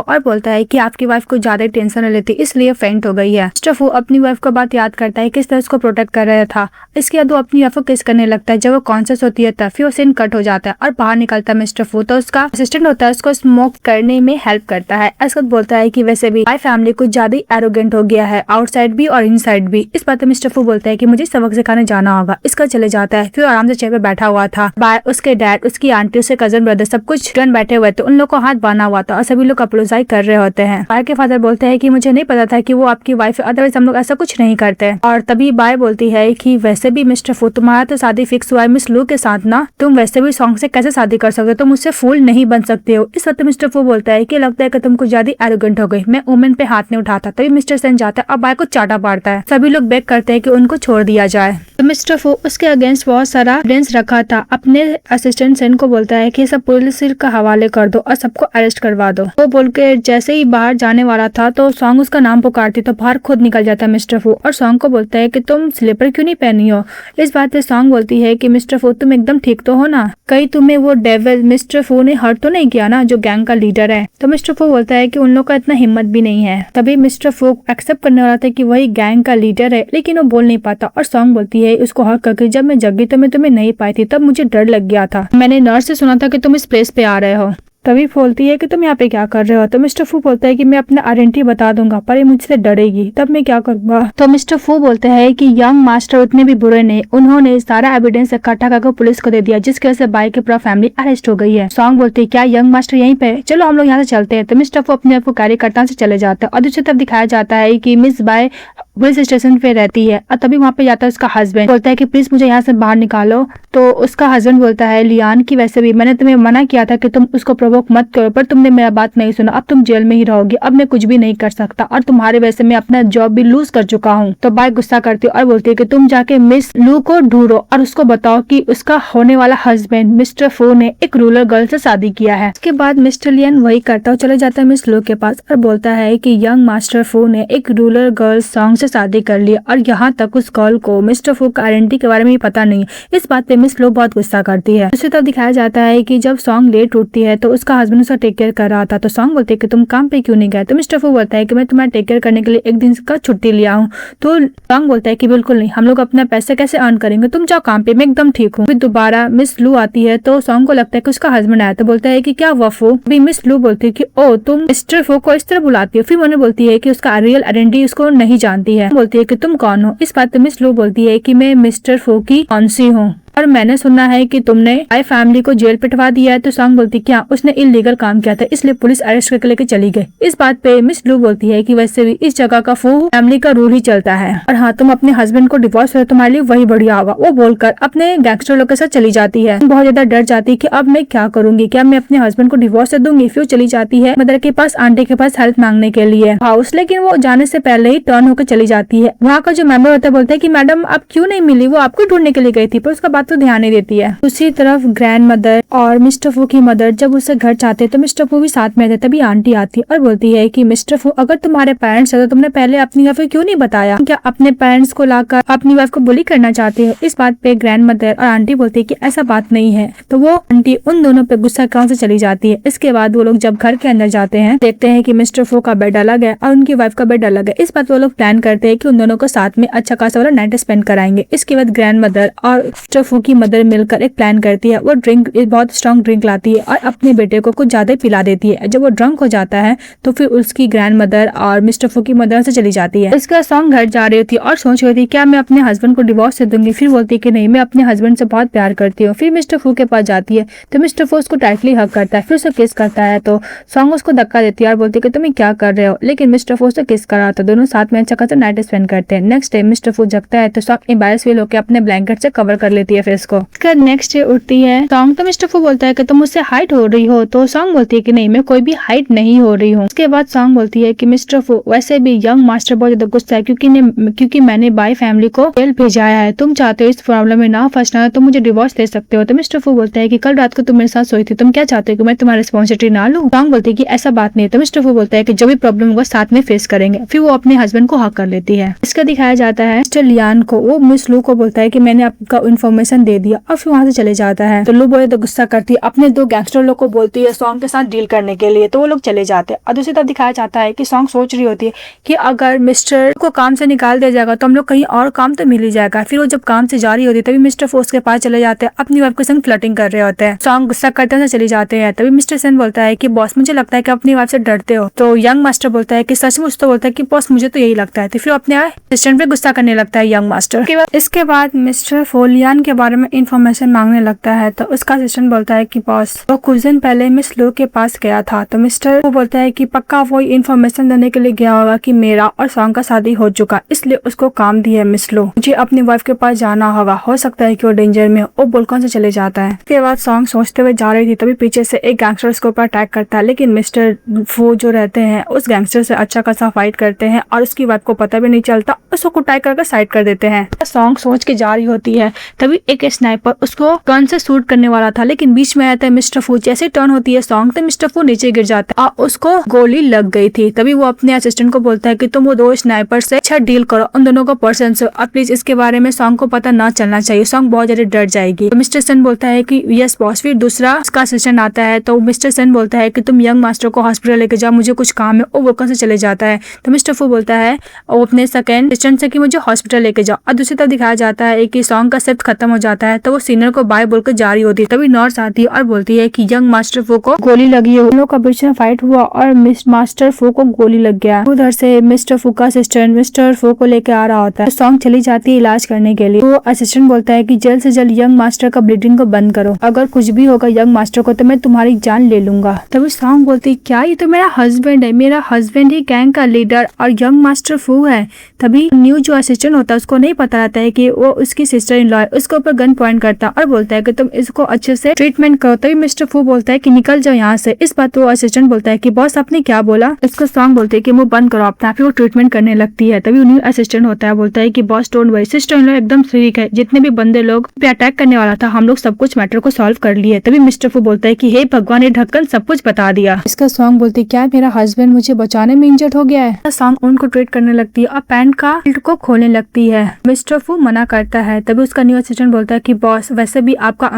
और बोलता है कि आपकी वाइफ को ज्यादा टेंशन लेती इसलिए फेंट हो गई है। मिस्टर फू अपनी वाइफ को बात याद करता है किस तरह उसको प्रोटेक्ट कर रहा था। इसके बाद वो अपनी वाइफ को किस करने लगता है। जब वो कॉन्शियस होती है तब फिर वो सीन कट हो जाता है और बाहर निकलता है मिस्टर फू। तो उसका असिस्टेंट होता है उसको स्मोक करने में हेल्प करता है। इसके बाद बोलता है कि वैसे भी माय फैमिली कुछ ज्यादा एरोगेंट हो गया है, आउटसाइड भी और इनसाइड भी। इस बात में मिस्टर फू बोलता है कि मुझे सबक सिखाने जाना होगा। इसका चले जाता है। फिर आराम से चेयर पे बैठा हुआ था। बाय उसके डैड, उसकी आंटी, उसके कजन ब्रदर सब कुछ टर्न बैठे हुए थे। उन लोग को हाथ बांधा हुआ था और सभी लोग अप्रोजाई कर रहे होते हैं। बाय के फादर बोलते हैं कि मुझे नहीं पता था कि वो आपकी वाइफ है, अदरवाइज हम लोग ऐसा कुछ नहीं करते। और तभी बाय बोलती है कि वैसे भी मिस्टर फू तुम्हारा तो शादी फिक्स हुआ है मिस लू के साथ ना, तुम वैसे भी सॉन्ग से कैसे शादी कर सकते हो, तुम मुझसे फूल नहीं बन सकते हो। इस वक्त मिस्टर फू बोलता है कि लगता है कि तुम कुछ ज्यादा एरोगेंट हो गई, मैं वुमेन पे हाथ नहीं उठाता। तभी मिस्टर सेन जाता है और बाय को चाटा मारता है। सभी लोग बेग करते हैं कि उनको छोड़ दिया जाए। तो मिस्टर फू उसके अगेंस्ट बहुत सारा एविडेंस रखा था। अपने असिस्टेंट सेन को बोलता है कि सब पुलिस का हवाले कर दो और सबको अरेस्ट करवा दो। वो बोल के जैसे ही बाहर जाने वाला था तो सॉन्ग उसका नाम पुकारती तो बाहर खुद निकल जाता है मिस्टर फू और सॉन्ग को बोलता है कि तुम स्लीपर क्यों नहीं पहनी हो। इस बात पे सॉन्ग बोलती है कि मिस्टर फू तुम एकदम ठीक तो हो ना, कहीं तुम्हें वो डेविल मिस्टर फू ने हर्ट तो नहीं किया ना जो गैंग का लीडर है। तो मिस्टर फू बोलता है कि उन लोग का इतना हिम्मत भी नहीं है। तभी मिस्टर फू एक्सेप्ट करने वाला था कि वही गैंग का लीडर है लेकिन वो बोल नहीं पाता और सॉन्ग बोलती है उसको हर्ट करके जब मैं जगी तो मैं तुम्हें नहीं पाई थी, तब मुझे डर लग गया था, मैंने नर्स से सुना था कि तुम इस प्लेस पे आ रहे हो। तभी बोलती है कि तुम यहाँ पे क्या कर रहे हो। तो मिस्टर फू बोलता है कि मैं अपना आइडेंटिटी बता दूंगा पर ये मुझसे डरेगी, तब मैं क्या करूंगा। तो मिस्टर फू बोलते हैं कि यंग मास्टर उतने भी बुरे नहीं, उन्होंने सारा एविडेंस इकट्ठा करके पुलिस को दे दिया जिसकी वजह से बाई की पूरा फैमिली अरेस्ट हो गई है। सॉन्ग बोलती है क्या यंग मास्टर यहीं पे, चलो हम लोग यहाँ से चलते हैं। तो मिस्टर फू अपने आप को कैरी करता से चले जाते हैं और दूसरी तरफ दिखाया जाता है कि मिस बाय पुलिस स्टेशन पे रहती है और तभी वहाँ पे जाता है उसका हस्बैंड। बोलता है कि प्लीज मुझे यहाँ से बाहर निकालो। तो उसका हस्बैंड बोलता है लियान की वैसे भी मैंने तुम्हें मना किया था कि तुम उसको प्रोवोक मत करो पर तुमने मेरा बात नहीं सुना, अब तुम जेल में ही रहोगी, अब मैं कुछ भी नहीं कर सकता और तुम्हारे वजह से मैं अपना जॉब भी लूज कर चुका हूँ। तो बाय गुस्सा करती है और बोलती है कि तुम जाके मिस लू को ढूंढो और उसको बताओ कि उसका होने वाला हस्बैंड मिस्टर फो ने एक रूरल गर्ल से शादी किया है। उसके बाद मिस्टर लियान वही करता है, चले जाता है मिस लू के पास और बोलता है कि यंग मास्टर फो ने एक रूरल गर्ल सॉन्ग से शादी कर ली और यहाँ तक उस गर्ल को मिस्टर फू का आइडेंटिटी के बारे में पता नहीं। इस बात पे मिस लो बहुत गुस्सा करती है। दूसरी तरफ दिखाया जाता है कि जब सॉन्ग लेट उठती है तो उसका हस्बैंड उसका टेक केयर कर रहा था। तो सॉन्ग बोलते है कि तुम काम पे क्यों नहीं गए। तो मिस्टर फू बोलता है कि मैं तुम्हारा टेक केयर करने के लिए एक दिन का छुट्टी लिया हूँ। तो सॉन्ग बोलता है कि बिल्कुल नहीं, हम लोग अपना पैसे कैसे अर्न करेंगे, तुम जाओ काम पे, मैं एकदम ठीक हूँ। फिर दोबारा मिस लू आती है तो सॉन्ग को लगता है कि उसका हस्बैंड आया। तो बोलता है कि क्या हुआ फू। अभी मिस लू बोलती है कि ओ तुम मिस्टर फू को इस तरह बुलाती हो। फिर उन्हें बोलती है कि उसका रियल आइडेंटिटी उसको नहीं जानती है। बोलती है कि तुम कौन हो। इस बात पे मिस लू बोलती है कि मैं मिस्टर फू की कौनसी हूँ और मैंने सुना है कि तुमने आई फैमिली को जेल पिटवा दिया है। तो सॉन्ग बोलती क्या उसने इलीगल काम किया था इसलिए पुलिस अरेस्ट करके लेके चली गई। इस बात पे मिस लू बोलती है कि वैसे भी इस जगह का फू फैमिली का रूल ही चलता है और हाँ तुम अपने हस्बैंड को डिवोर्स हो तुम्हारे लिए वही बढ़िया होगा। वो बोलकर अपने गैंगस्टर लोग के साथ चली जाती है। बहुत ज्यादा डर जाती है कि अब मैं क्या करूंगी, क्या मैं अपने हस्बैंड को डिवोर्स दे दूंगी। फिर चली जाती है मदर के पास, आंटी के पास हेल्प मांगने के लिए हाउस, लेकिन वो जाने से पहले ही टर्न होकर चली जाती है। वहाँ का जो मेंबर होता है बोलता है कि मैडम आप क्यों नहीं मिली, वो आपको ढूंढने के लिए गई थी पर उसका बात तो ध्यान नहीं देती है। दूसरी तरफ ग्रैंड मदर और मिस्टर फू की मदर जब उसे घर चाहते तो मिस्टर फू भी साथ में थे। तभी आंटी आती है और बोलती है कि मिस्टर फू अगर तुम्हारे पेरेंट्स है तो तुमने पहले अपनी वाइफ को क्यों नहीं बताया, क्या अपने पेरेंट्स को लाकर अपनी वाइफ को बुली करना चाहते हो। इस बात पे ग्रैंड मदर और आंटी बोलती है कि ऐसा बात नहीं है। तो वो आंटी उन दोनों पे गुस्सा कहाँ से चली जाती है। इसके बाद वो लोग जब घर के अंदर जाते हैं देखते हैं कि मिस्टर फू का बेड अलग है और उनकी वाइफ का बेड अलग है। इस बात वो लोग प्लान करते हैं कि उन दोनों को साथ में अच्छा खासा वाला नाइट स्पेंड कराएंगे। इसके बाद ग्रैंड मदर और मिस्टर फू की मदर मिलकर एक प्लान करती है। वो ड्रिंक बहुत स्ट्रॉन्ग ड्रिंक लाती है और अपने बेटे को कुछ ज्यादा पिला देती है। जब वो ड्रंक हो जाता है तो फिर उसकी ग्रैंड मदर और मिस्टर फू की मदर से चली जाती है। इसका सॉन्ग घर जा रही थी और सोच रही थी क्या मैं अपने हस्बैंड को डिवोर्स दे दूंगी। फिर बोलती है कि नहीं, मैं अपने हस्बैंड से बहुत प्यार करती हूँ। फिर मिस्टर फू के पास जाती है तो मिस्टर फू उसको टाइटली हग करता है, फिर उसे किस करता है। तो सॉन्ग उसको धक्का देती है और बोलती है कि तुम क्या कर रहे हो, लेकिन मिस्टर फू उसे किस कर रहा था। दोनों साथ में अच्छा खासा नाइट स्पेंड करते हैं। नेक्स्ट डे मिस्टर फू जगता है तो सॉन्ग एम्बैरेस फील होकर अपने ब्लैंकेट से कवर कर लेती है फेस को। नेक्स्ट डे उठती है सॉन्ग तो मिस्टर फू बोलता है कि तुम मुझसे हाइट हो रही हो। तो सॉन्ग बोलती है कि नहीं, मैं कोई भी हाइट नहीं हो रही हूँ। उसके बाद सॉन्ग बोलती है कि मिस्टर फू वैसे भी यंग मास्टर बहुत ज्यादा गुस्सा है क्योंकि मैंने बाई फैमिली को जेल भेजाया है। तुम चाहते हो इस प्रॉब्लम में ना फंसना तो मुझे डिवोर्स दे सकते हो। तो मिस्टर फू बोलता है कि कल रात को तुम मेरे साथ सोई थी, तुम क्या चाहते हो कि मैं तुम्हारी रिस्पॉन्सिबिलिटी ना लूं। सॉन्ग बोलती है कि ऐसा बात नहीं है। तो मिस्टर फू बोलता है कि जो भी प्रॉब्लम होगा साथ में फेस करेंगे। फिर वो अपने हस्बैंड को हक कर लेती है। इसका दिखाया जाता है मिस्टर लियान को, वो मिस लू को बोलता है कि मैंने आपका इन्फॉर्मेशन दे दिया और फिर वहां से चले जाता है। तो लू बोले तो गुस्सा करती है, अपने दो गैंगस्टर लोग को बोलती है सॉन्ग के साथ डील करने के लिए। तो वो लोग चले जाते हैं और दूसरी तरफ दिखाया जाता है कि सॉन्ग सोच रही होती है कि अगर मिस्टर को काम से निकाल दिया जाएगा तो हम लोग कहीं और काम तो मिल ही जाएगा। फिर वो जब काम से जा रही होती है तभी मिस्टर फोर्स के पास चले जाते हैं, अपनी वाइफ के संग फ्लर्टिंग कर रहे होते हैं। सॉन्ग गुस्सा करते हुए चले जाते हैं। तभी मिस्टर सेन बोलता है कि बॉस मुझे लगता है कि अपनी वाइफ से डरते हो। तो यंग मास्टर बोलता है कि सचमुच। तो बोलता है कि बॉस मुझे तो यही लगता है। तो फिर अपने असिस्टेंट पे गुस्सा करने लगता है यंग मास्टर। इसके बाद मिस्टर फोलियान के बारे में इंफॉर्मेशन मांगने लगता है। तो उसका असिस्टेंट बोलता है कि बॉस वो कुछ दिन पहले मिस लो के पास गया था। तो मिस्टर वो बोलता है कि पक्का वो इन्फॉर्मेशन देने के लिए गया होगा कि मेरा और सॉन्ग का शादी हो चुका, इसलिए उसको काम दिया मिस लो। मुझे अपनी वाइफ के पास जाना होगा, हो सकता है कि वो डेंजर में हो। वो बोलकर से चले जाता है। इसके बाद सॉन्ग सोचते हुए जा रही थी तभी पीछे से एक गैंगस्टर उसके ऊपर अटैक करता है, लेकिन मिस्टर फू जो रहते हैं उस गैंगस्टर से अच्छा खासा फाइट करते हैं और उसकी वाइफ को पता भी नहीं चलता, उसको कुटाई करके साइड कर देते हैं। सॉन्ग सोच के जा रही होती है तभी एक स्नाइपर उसको गन से शूट करने वाला था, लेकिन बीच में आता है मिस्टर फू। जैसे टर्न होती है सॉन्ग तो मिस्टर फू नीचे गिर जाता है और उसको गोली लग गई थी। तभी वो अपने असिस्टेंट को बोलता है कि तुम वो दो स्नाइपर से अच्छा डील करो, उन दोनों को पर्सन से, और प्लीज इसके बारे में सॉन्ग को पता ना चलना चाहिए, सॉन्ग बहुत ज्यादा डर जाएगी। तो मिस्टर सेन बोलता है कि यस बॉस। फिर दूसरा उसका असिस्टेंट आता है तो मिस्टर सेन बोलता है कि तुम यंग मास्टर को हॉस्पिटल लेके जाओ, मुझे कुछ काम है। वो वोकन से चले जाता है। तो मिस्टर फू बोलता है वो अपने सेकंड असिस्टेंट से कि मुझे हॉस्पिटल लेके जाओ। और दूसरी तरफ दिखाया जाता है कि सॉन्ग का शिफ्ट खत्म हो जाता है तो वो सीनियर को बाय बोलकर जा रही होती है। तभी नर्स आती है और बोलती है कि यंग मास्टर फो को गोली लगी है। उन लोग का बीच में फाइट हुआ और मास्टर फो को गोली लग गया। उधर से मिस्टर फो का असिस्टेंट मिस्टर फो को लेकर आ रहा होता है। सॉन्ग चली जाती है इलाज करने के लिए। तो असिस्टेंट बोलता है कि जल्द से जल्द यंग मास्टर का ब्लीडिंग को बंद करो, अगर कुछ भी होगा यंग मास्टर को तो मैं तुम्हारी जान ले लूंगा। तभी सॉन्ग बोलती क्या ये तो मेरा हस्बैंड है, मेरा हस्बैंड ही गैंग का लीडर और यंग मास्टर फो है। तभी न्यू जो असिस्टेंट होता है उसको नहीं पता रहता है कि वो उसकी सिस्टर इन लॉ है। उसके ऊपर गन पॉइंट करता है और बोलता है कि तुम इसको अच्छे से ट्रीटमेंट करो। तभी मिस्टर फो बोलता है कि निकल जाओ यहाँ से। इस बात वो असिस्टेंट बोलता है कि बॉस आपने क्या बोला। इसको सॉन्ग बोलते है कि मुंह बंद करो अपना, फिर वो ट्रीटमेंट करने लगती है। तभी न्यू असिस्टेंट होता है बोलता है कि boss don't worry, sister in law एकदम ठीक है, जितने भी बंदे लोग पे अटैक करने वाला था हम लोग सब कुछ मैटर को सॉल्व कर लिए। तभी मिस्टर फो बोलता है कि हे भगवान, ये ढक्कन सब कुछ बता दिया। इसका सॉन्ग बोलती क्या मेरा हस्बैंड मुझे बचाने में इंजर्ड हो गया है। सॉन्ग उनको ट्रीट करने लगती है और पैंट का बेल्ट को खोलने लगती है। मिस्टर फो मना करता है। तभी उसका न्यू असिस्टेंट बोलता है कि बॉस वैसे भी आपका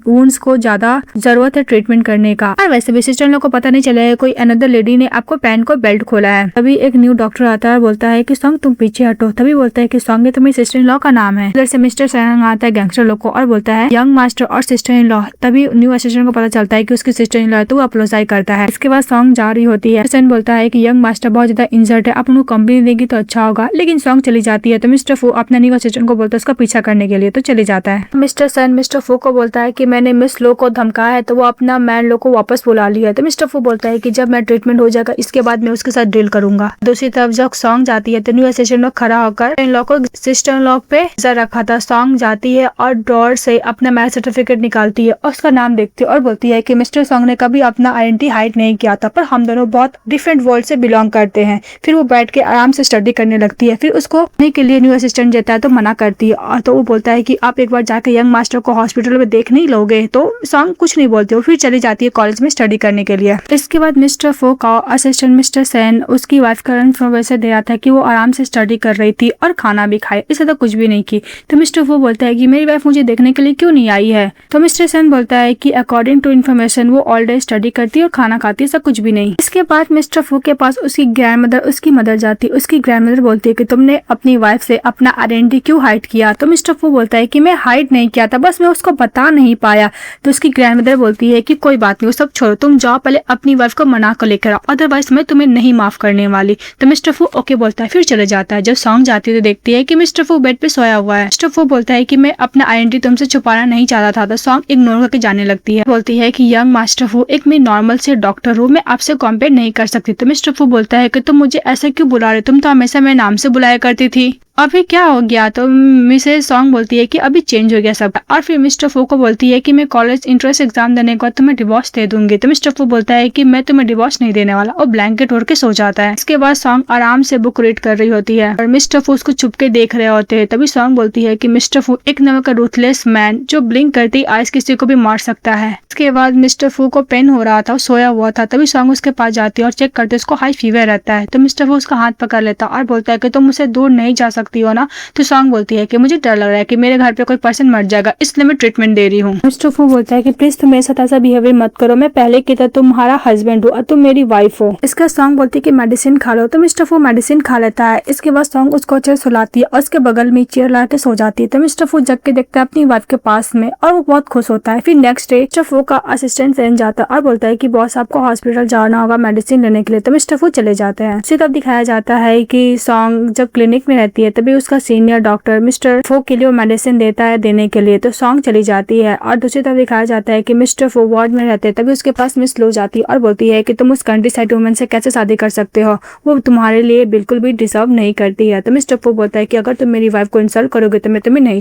वुंड्स को ज्यादा जरूरत है ट्रीटमेंट करने का, और वैसे भी सिस्टर लोग को पता नहीं चला है कोई अनदर लेडी ने आपको पैंट को बेल्ट खोला है। तभी एक न्यू डॉक्टर आता है, बोलता है कि सॉन्ग तुम पीछे हटो। तभी बोलता है कि सॉन्ग ये तो मेरी सिस्टर इन लॉ का नाम है। इधर से मिस्टर सैंग आता है गैंगस्टर लोग को और बोलता है यंग मास्टर और सिस्टर इन लॉ। तभी न्यू असिस्टेंट को पता चलता है कि उसकी सिस्टर इन लॉ है तो वो अप्रोसाइज करता है। इसके बाद सॉन्ग जा रही होती है। असिस्टेंट बोलता है कि यंग मास्टर बहुत ज्यादा इंजर्ड है, आप उनको कंपनी देगी तो अच्छा होगा। लेकिन सॉन्ग चली जाती है तो मिस्टर फो अपना न्यू असिस्टेंट को बोलता है उसका पीछा करने के लिए, तो चले जाता है। मिस्टर सन मिस्टर फो को बोलता है कि मैंने मिस लो को धमकाया है तो वो अपना मैन लो को वापस बुला लिया है। तो मिस्टर फो बोलता है कि जब मैं ट्रीटमेंट हो जाएगा इसके बाद मैं उसके साथ डील करूंगा। दूसरी तरफ जब सॉन्ग जाती है तो न्यू असिस्टेंट लोग खड़ा होकर इन लोग को सिस्टर इन लॉ पे नजर रखा था। सॉन्ग जाती है और ड्रॉर से अपना मैरिज सर्टिफिकेट निकालती है और उसका नाम देखती है और बोलती है कि मिस्टर सॉन्ग ने कभी अपना आइडेंटिटी हाइड नहीं किया था, पर हम दोनों बहुत डिफरेंट वर्ल्ड से बिलोंग करते हैं। फिर वो बैठ के आराम से स्टडी करने लगती है। फिर उसको के लिए न्यू असिस्टेंट देता है तो मना करती है और तो वो बोलता है कि आप एक बार जाकर यंग मास्टर को हॉस्पिटल में देख नहीं लोगे। तो सॉन्ग कुछ नहीं बोलती, वो फिर चली जाती है कॉलेज में स्टडी करने के लिए। इसके बाद मिस्टर फो का असिस्टेंट मिस्टर सेन उसकी वाइफ का इन्फॉर्मेशन दे रहा था कि वो आराम से स्टडी कर रही थी और खाना भी खाए, इसे तो कुछ भी नहीं की। तो मिस्टर फो बोलता है कि मेरी वाइफ मुझे देखने के लिए क्यों नहीं आई है। तो मिस्टर सेन बोलता है कि अकॉर्डिंग टू इन्फॉर्मेशन वो ऑल डे स्टडी करती है और खाना खाती है, सब कुछ भी नहीं। इसके बाद मिस्टर फो के पास उसकी ग्रैंड मदर उसकी मदर जाती है। उसकी ग्रैंड मदर बोलती है कि तुमने अपनी वाइफ से अपना आइडेंटिटी क्यों हाइड किया। तो मिस्टर फो बोलता है कि मैं हाइड नहीं किया था, बस मैं उसको बता नहीं पाया। तो उसकी ग्रैंडमदर बोलती है कि कोई बात नहीं, वो सब छोड़ो, तुम जाओ पहले अपनी वाइफ को मना कर लेकर आओ, अदरवाइज मैं तुम्हें नहीं माफ करने वाली। तो मिस्टर फो ओके बोलता है, फिर चले जाता है। जब सॉन्ग जाती है तो देखती है कि मिस्टर फो बेड पे सोया हुआ है। मिस्टर फो बोलता है कि मैं अपना आइडेंटिटी तुमसे छुपाना नहीं चाहता था। तो सॉन्ग इग्नोर करके जाने लगती है, बोलती है कि यंग मास्टर फो एक मैं नॉर्मल से डॉक्टर हूँ, मैं आपसे कॉम्पेयर नहीं कर सकती। तो मिस्टर फो बोलता है कि तुम मुझे ऐसा क्यों बुला रहे, तुम तो हमेशा मेरे नाम से बुलाया करती थी, अभी क्या हो गया। तो मिसेस सॉन्ग बोलती है कि अभी चेंज हो गया सब। और फिर मिस्टर फो को बोलती है कि मैं कॉलेज इंट्रेंस एग्जाम देने के बाद तुम्हें डिवोर्स दे दूंगी। तो मिस्टर फो बोलता है कि मैं तुम्हें डिवोर्स नहीं देने वाला और ब्लैंकेट ओढ़ के सो जाता है। इसके बाद सॉन्ग आराम से बुक रीड कर रही होती है और मिस्टर फो उसको छुप के देख रहे होते हैं। तभी सॉन्ग बोलती है कि मिस्टर फो एक नंबर का रूथलेस मैन जो ब्लिंक करते ही आइस किसी को भी मार सकता है। इसके बाद मिस्टर फो को पेन हो रहा था, सोया हुआ था। तभी सॉन्ग उसके पास जाती है और चेक करते उसको हाई फीवर रहता है। तो मिस्टर फो उसका हाथ पकड़ लेता और बोलता है कि तुम मुझसे दूर नहीं जा सकती हो ना। तो सॉन्ग बोलती है कि मुझे डर लग रहा है कि मेरे घर पे कोई पर्सन मर जाएगा, इसलिए मैं ट्रीटमेंट दे रही हूँ। मिस्टर फो बोलता है कि प्लीज तुम मेरे साथ ऐसा बिहेवियर मत करो, मैं पहले की तरह तुम्हारा हस्बैंड हूँ और तुम मेरी वाइफ हो। इसका सॉन्ग बोलती है कि मेडिसिन खा लो। तो मिस्टर फो मेडिसिन खा लेता है। इसके बाद सॉन्ग उसको अच्छे से सुलाती है और उसके बगल में चेयर ला के सो जाती है। तो मिस्टर फो जग के देखता है अपनी वाइफ के पास में और वो बहुत खुश होता है। फिर नेक्स्ट डे मिस्टर फो का असिस्टेंट फ्रेंड जाता है और बोलता है कि बॉस आपको हॉस्पिटल जाना होगा मेडिसिन लेने के लिए। तो मिस्टर फो चले जाते हैं। उसी तरफ दिखाया जाता है कि सॉन्ग जब क्लिनिक में रहती है तभी उसका सीनियर डॉक्टर मिस्टर फो के लिए वो मेडिसिन देता है देने के लिए। तो सॉन्ग चली जाती है और दूसरी तरफ दिखाया जाता है कि मिस्टर फो वार्ड में रहते हैं। तभी उसके पास मिस लो जाती है और बोलती है कि तुम उस कंट्री साइड वुमन से कैसे शादी कर सकते हो, वो तुम्हारे लिए बिल्कुल भी डिजर्व नहीं करती है। तो मिस्टर फो बोलता है कि अगर तुम मेरी वाइफ को इंसल्ट करोगे तो मैं तुम्हें नहीं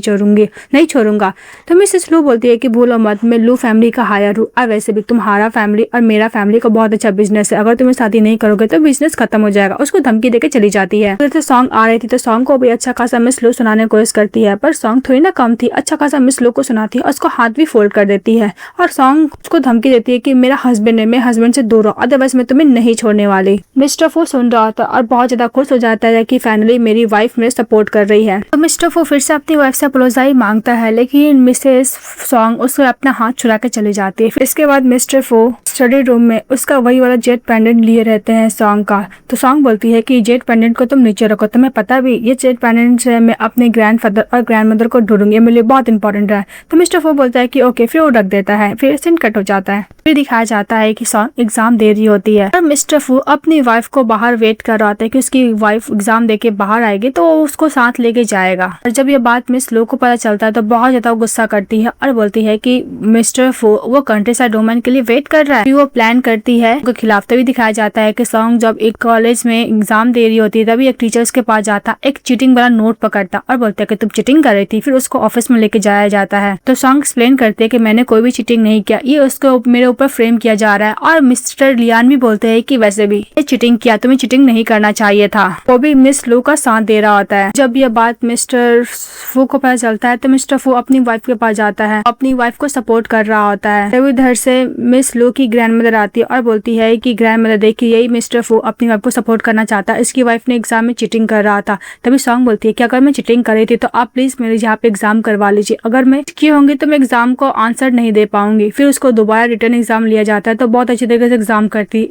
छोड़ूंगा। तो मिसेस लू बोलती है कि भूलो मत, मैं लू फैमिली का हायर हूँ और वैसे भी तुम्हारा फैमिली और मेरा फैमिली का बहुत अच्छा बिजनेस है, अगर तुम्हें शादी नहीं करोगे तो बिजनेस खत्म हो जाएगा। उसको धमकी देके चली जाती है। तो सॉन्ग आ रही थी तो सॉन्ग को भी अच्छा खासा मिस लू सुनाने की कोशिश करती है, पर सॉन्ग थोड़ी ना कम थी, अच्छा खासा मिस लू को सुनाती है और उसको हाथ भी फोल्ड कर देती है और सॉन्ग उसको धमकी देती है कि मेरा हस्बैंड है, मैं हस्बैंड से दूर रहो, अदरवाइज मैं तुम्हें नहीं छोड़ने वाली। मिस्टर फो सुन रहा था और बहुत ज्यादा खुश हो जाता है कि फाइनली मेरी वाइफ मेरे सपोर्ट कर रही है। तो मिस्टर फो फिर से अपनी वाइफ से अपोलोजाई मांगता है, लेकिन मिसेस सॉन्ग उससे अपना हाथ छुड़ा के चली जाती है। इसके बाद मिस्टर फो स्टडी रूम में उसका वही वाला जेट पेंडेंट लिए रहते हैं सॉन्ग का। तो सॉन्ग बोलती है कि जेट पेंडेंट को तुम नीचे रखो, तुम्हें पता भी ये जेट पेंडेंट से मैं अपने ग्रैंडफादर और ग्रैंडमदर को ढूंढूंगी, ये मेरे लिए बहुत इंपॉर्टेंट है। तो मिस्टर फू बोलता है कि ओके, फिर वो रख देता है। फिर सीन कट हो जाता है। फिर दिखाया जाता है कि सॉन्ग एग्जाम दे रही होती है और मिस्टर फू अपनी वाइफ को बाहर वेट कर रहा होता है कि उसकी वाइफ एग्जाम देके बाहर आएगी तो वो उसको साथ लेके जाएगा। और जब ये बात मिस लो को पता चलता है तो बहुत ज्यादा गुस्सा करती है और बोलती है कि मिस्टर फू वो कंट्री साइड वुमन के लिए वेट कर रहा है। फिर वो प्लान करती है उनके खिलाफ। तभी दिखाया जाता है कि सॉन्ग जब एक कॉलेज में एग्जाम दे रही होती है तभी एक टीचर्स के पास जाता, एक चीटिंग वाला नोट पकड़ता और बोलता है कि तुम चीटिंग कर रही थी। फिर उसको ऑफिस में लेके जाया जाता है। तो सॉन्ग एक्सप्लेन करते हैं कि मैंने कोई भी चीटिंग नहीं किया, ये उसको मेरे ऊपर फ्रेम किया जा रहा है। और मिस्टर लियान भी बोलते हैं कि वैसे भी ये चीटिंग किया, तुम्हें चीटिंग नहीं करना चाहिए था। वो भी मिस लू का साथ दे रहा होता है। जब ये बात मिस्टर फू को पता चलता है तो मिस्टर फू अपनी वाइफ के पास जाता है, अपनी वाइफ को सपोर्ट कर रहा होता है। तभी इधर से मिस लू की ग्रैंडमदर आती है और बोलती है कि ग्रैंडमदर देखिए, यही मिस्टर फू अपनी वाइफ को सपोर्ट करना चाहता है, इसकी वाइफ ने एग्जाम में चीटिंग कर रहा था। तभी सॉन्ग बोलती है कि अगर मैं चीटिंग कर रही थी तो आप प्लीज मेरे यहाँ पे एग्जाम करवा लीजिए, अगर मैं की होंगी तो मैं एग्जाम को आंसर नहीं दे पाऊंगी। फिर उसको दोबारा रिटर्न एग्जाम लिया जाता है तो बहुत अच्छी तरीके से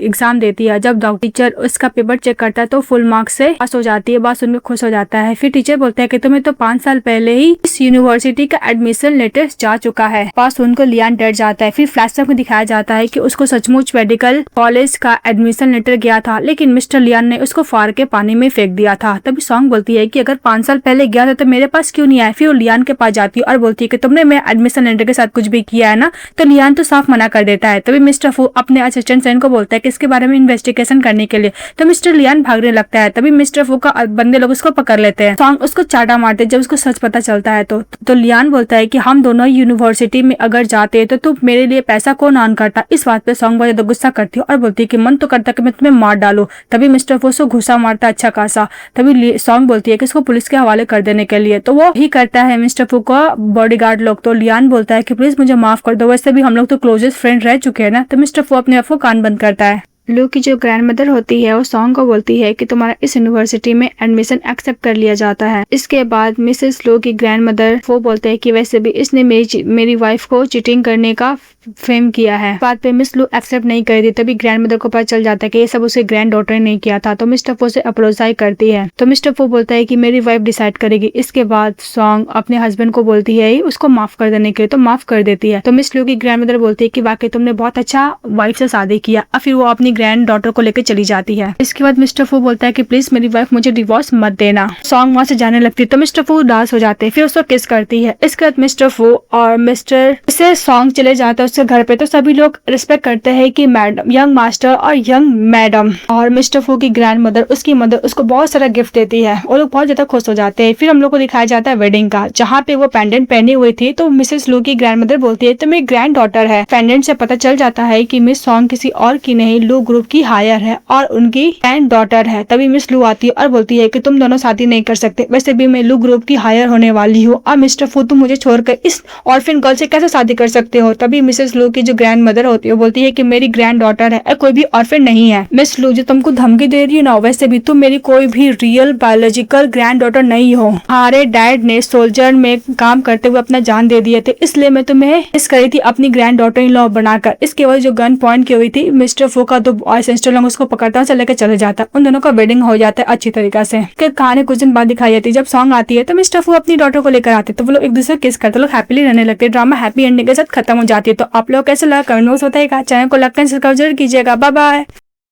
एग्जाम देती है। जब टीचर उसका पेपर चेक करता है तो फुल मार्क्स से पास हो जाती है। बात सुनकर खुश हो जाता है। फिर टीचर बोलते हैं कि तुम्हें तो 5 साल पहले ही इस यूनिवर्सिटी का एडमिशन लेटर जा चुका है। बात सुनकर लियान डर जाता है। फिर फ्लैशबैक में दिखाया जाता है कि उसको सचमुच मेडिकल कॉलेज का एडमिशन लेटर गया था, लेकिन मिस्टर लियान ने उसको फाड़ के पानी में फेंक दिया था। तभी सॉन्ग बोलती है कि अगर 5 साल पहले गया था तो मेरे पास क्यों नहीं आया। फिर वो लियान के पास जाती है और बोलती है कि तुमने मेरे एडमिशन लेटर के साथ कुछ भी किया है ना। तो लियान तो साफ मना कर देता है। तभी मिस्टर फू अपने असिस्टेंट सैन को बोलता है कि इसके बारे में इन्वेस्टिगेशन करने के लिए। तो मिस्टर लियान भागने लगता है। तभी मिस्टर फू का बंदे लोग उसको पकड़ लेते हैं। सॉन्ग उसको चाटा मारते हैं जब उसको सच पता चलता है। तो लियान बोलता है कि हम दोनों यूनिवर्सिटी में अगर जाते तो तुम मेरे लिए पैसा कौन ऑन करता। इस बात पे सॉन्ग बहुत ज्यादा गुस्सा करती है और बोलती है कि मन तो करता कि मैं तुम्हें मार डालू। तभी मिस्टर फू उसको घुसा मारता है अच्छा खासा। तभी सॉन्ग बोलती है कि इसको पुलिस के हवाले कर देने के लिए। तो वो ही करता है मिस्टर फू का बॉडीगार्ड लोग। तो लियान बोलता है कि प्लीज मुझे माफ कर दो, वैसे भी हम लोग तो क्लोजेस्ट फ्रेंड रह चुके हैं ना। तो मिस्टर फू अपने आप को कान बंद करता है। लू की जो ग्रैंडमदर होती है वो सॉन्ग को बोलती है कि तुम्हारा इस यूनिवर्सिटी में एडमिशन एक्सेप्ट कर लिया जाता है। इसके बाद मिसेस लू की ग्रैंडमदर वो बोलते हैं कि वैसे भी इसने मेरी वाइफ को चीटिंग करने का फेम किया है। बात पे मिस लू एक्सेप्ट नहीं कर रही। तभी ग्रैंडमदर को पता चल जाता है कि ये सब उसे ग्रैंड डॉटर ने नहीं किया था। तो मिस्टर फू से अप्रोसाई करती है। तो मिस्टर फू बोलता है कि मेरी वाइफ डिसाइड करेगी। इसके बाद सॉन्ग अपने हस्बैंड को बोलती है उसको माफ कर देने के लिए। तो माफ कर देती है। तो मिस लू की ग्रैंडमदर बोलती है कि वाकई तुमने बहुत अच्छा वाइफ से शादी किया। और फिर वो अपनी ग्रैंड डॉटर को लेकर चली जाती है। इसके बाद मिस्टर फू बोलता है कि प्लीज मेरी वाइफ मुझे डिवोर्स मत देना। सॉन्ग वहां से जाने लगती है। तो मिस्टर फू उदास हो जाते हैं। फिर उसको किस करती है। इसके बाद मिस्टर फू और मिस्टर से सॉन्ग चले जाता है उसके घर पे। तो सभी लोग रिस्पेक्ट करते हैं कि मैडम, यंग मास्टर और यंग मैडम। और मिस्टर फू की ग्रैंड मदर, उसकी मदर उसको बहुत सारा गिफ्ट देती है। वो लोग बहुत ज्यादा खुश हो जाते हैं। फिर हम लोग को दिखाया जाता है वेडिंग का, जहाँ पे वो पेंडेंट पहनी हुई थी। तो मिसेस लू की ग्रैंड मदर बोलती है तो मेरी ग्रैंड डॉटर है। पेंडेंट से पता चल जाता है कि मिस सॉन्ग किसी और की नहीं, लू ग्रुप की हायर है और उनकी ग्रैंड डॉटर है। तभी मिस लू आती है और बोलती है कि तुम दोनों शादी नहीं कर सकते, वैसे भी मैं लू ग्रुप की हायर होने वाली हूँ और मिस्टर फू तुम मुझे छोड़कर इस ऑर्फिन गर्ल से कैसे शादी कर सकते हो। तभी मिसेस लू की जो ग्रैंड मदर होती है वो बोलती है कि मेरी ग्रैंड डॉटर है, कोई भी ऑर्फिन नहीं है। मिस लू जो तुमको धमकी दे रही है ना, वैसे भी तुम मेरी कोई भी रियल बायोलॉजिकल ग्रैंड डॉटर नहीं हो। हमारे डैड ने सोल्जर में काम करते हुए अपना जान दे दिए थे, इसलिए मैं तुम्हें इस करी थी अपनी ग्रैंड डॉटर इन लॉ बनाकर। इसके बाद जो गन पॉइंट की हुई थी मिस्टर फू का, तो बॉयज इंस्टॉल उसको पकड़ता है, लेकर चले जाता है। उन दोनों का वेडिंग हो जाता है अच्छी तरीका से। कहानी कुछ दिन बाद दिखाई जाती है। जब सॉन्ग आती है तो मिस्टर फू अपनी डॉटर को लेकर आते, तो वो लोग एक दूसरे किस करते, लोग हैप्पीली रहने लगते। ड्रामा हैप्पी एंडिंग के साथ खत्म हो जाती है। तो आप लोग कैसे लगा कमेंट बॉक्स बताइएगा। चैनल को लाइक एंड सब्सक्राइब जरूर कीजिएगा। Bye bye.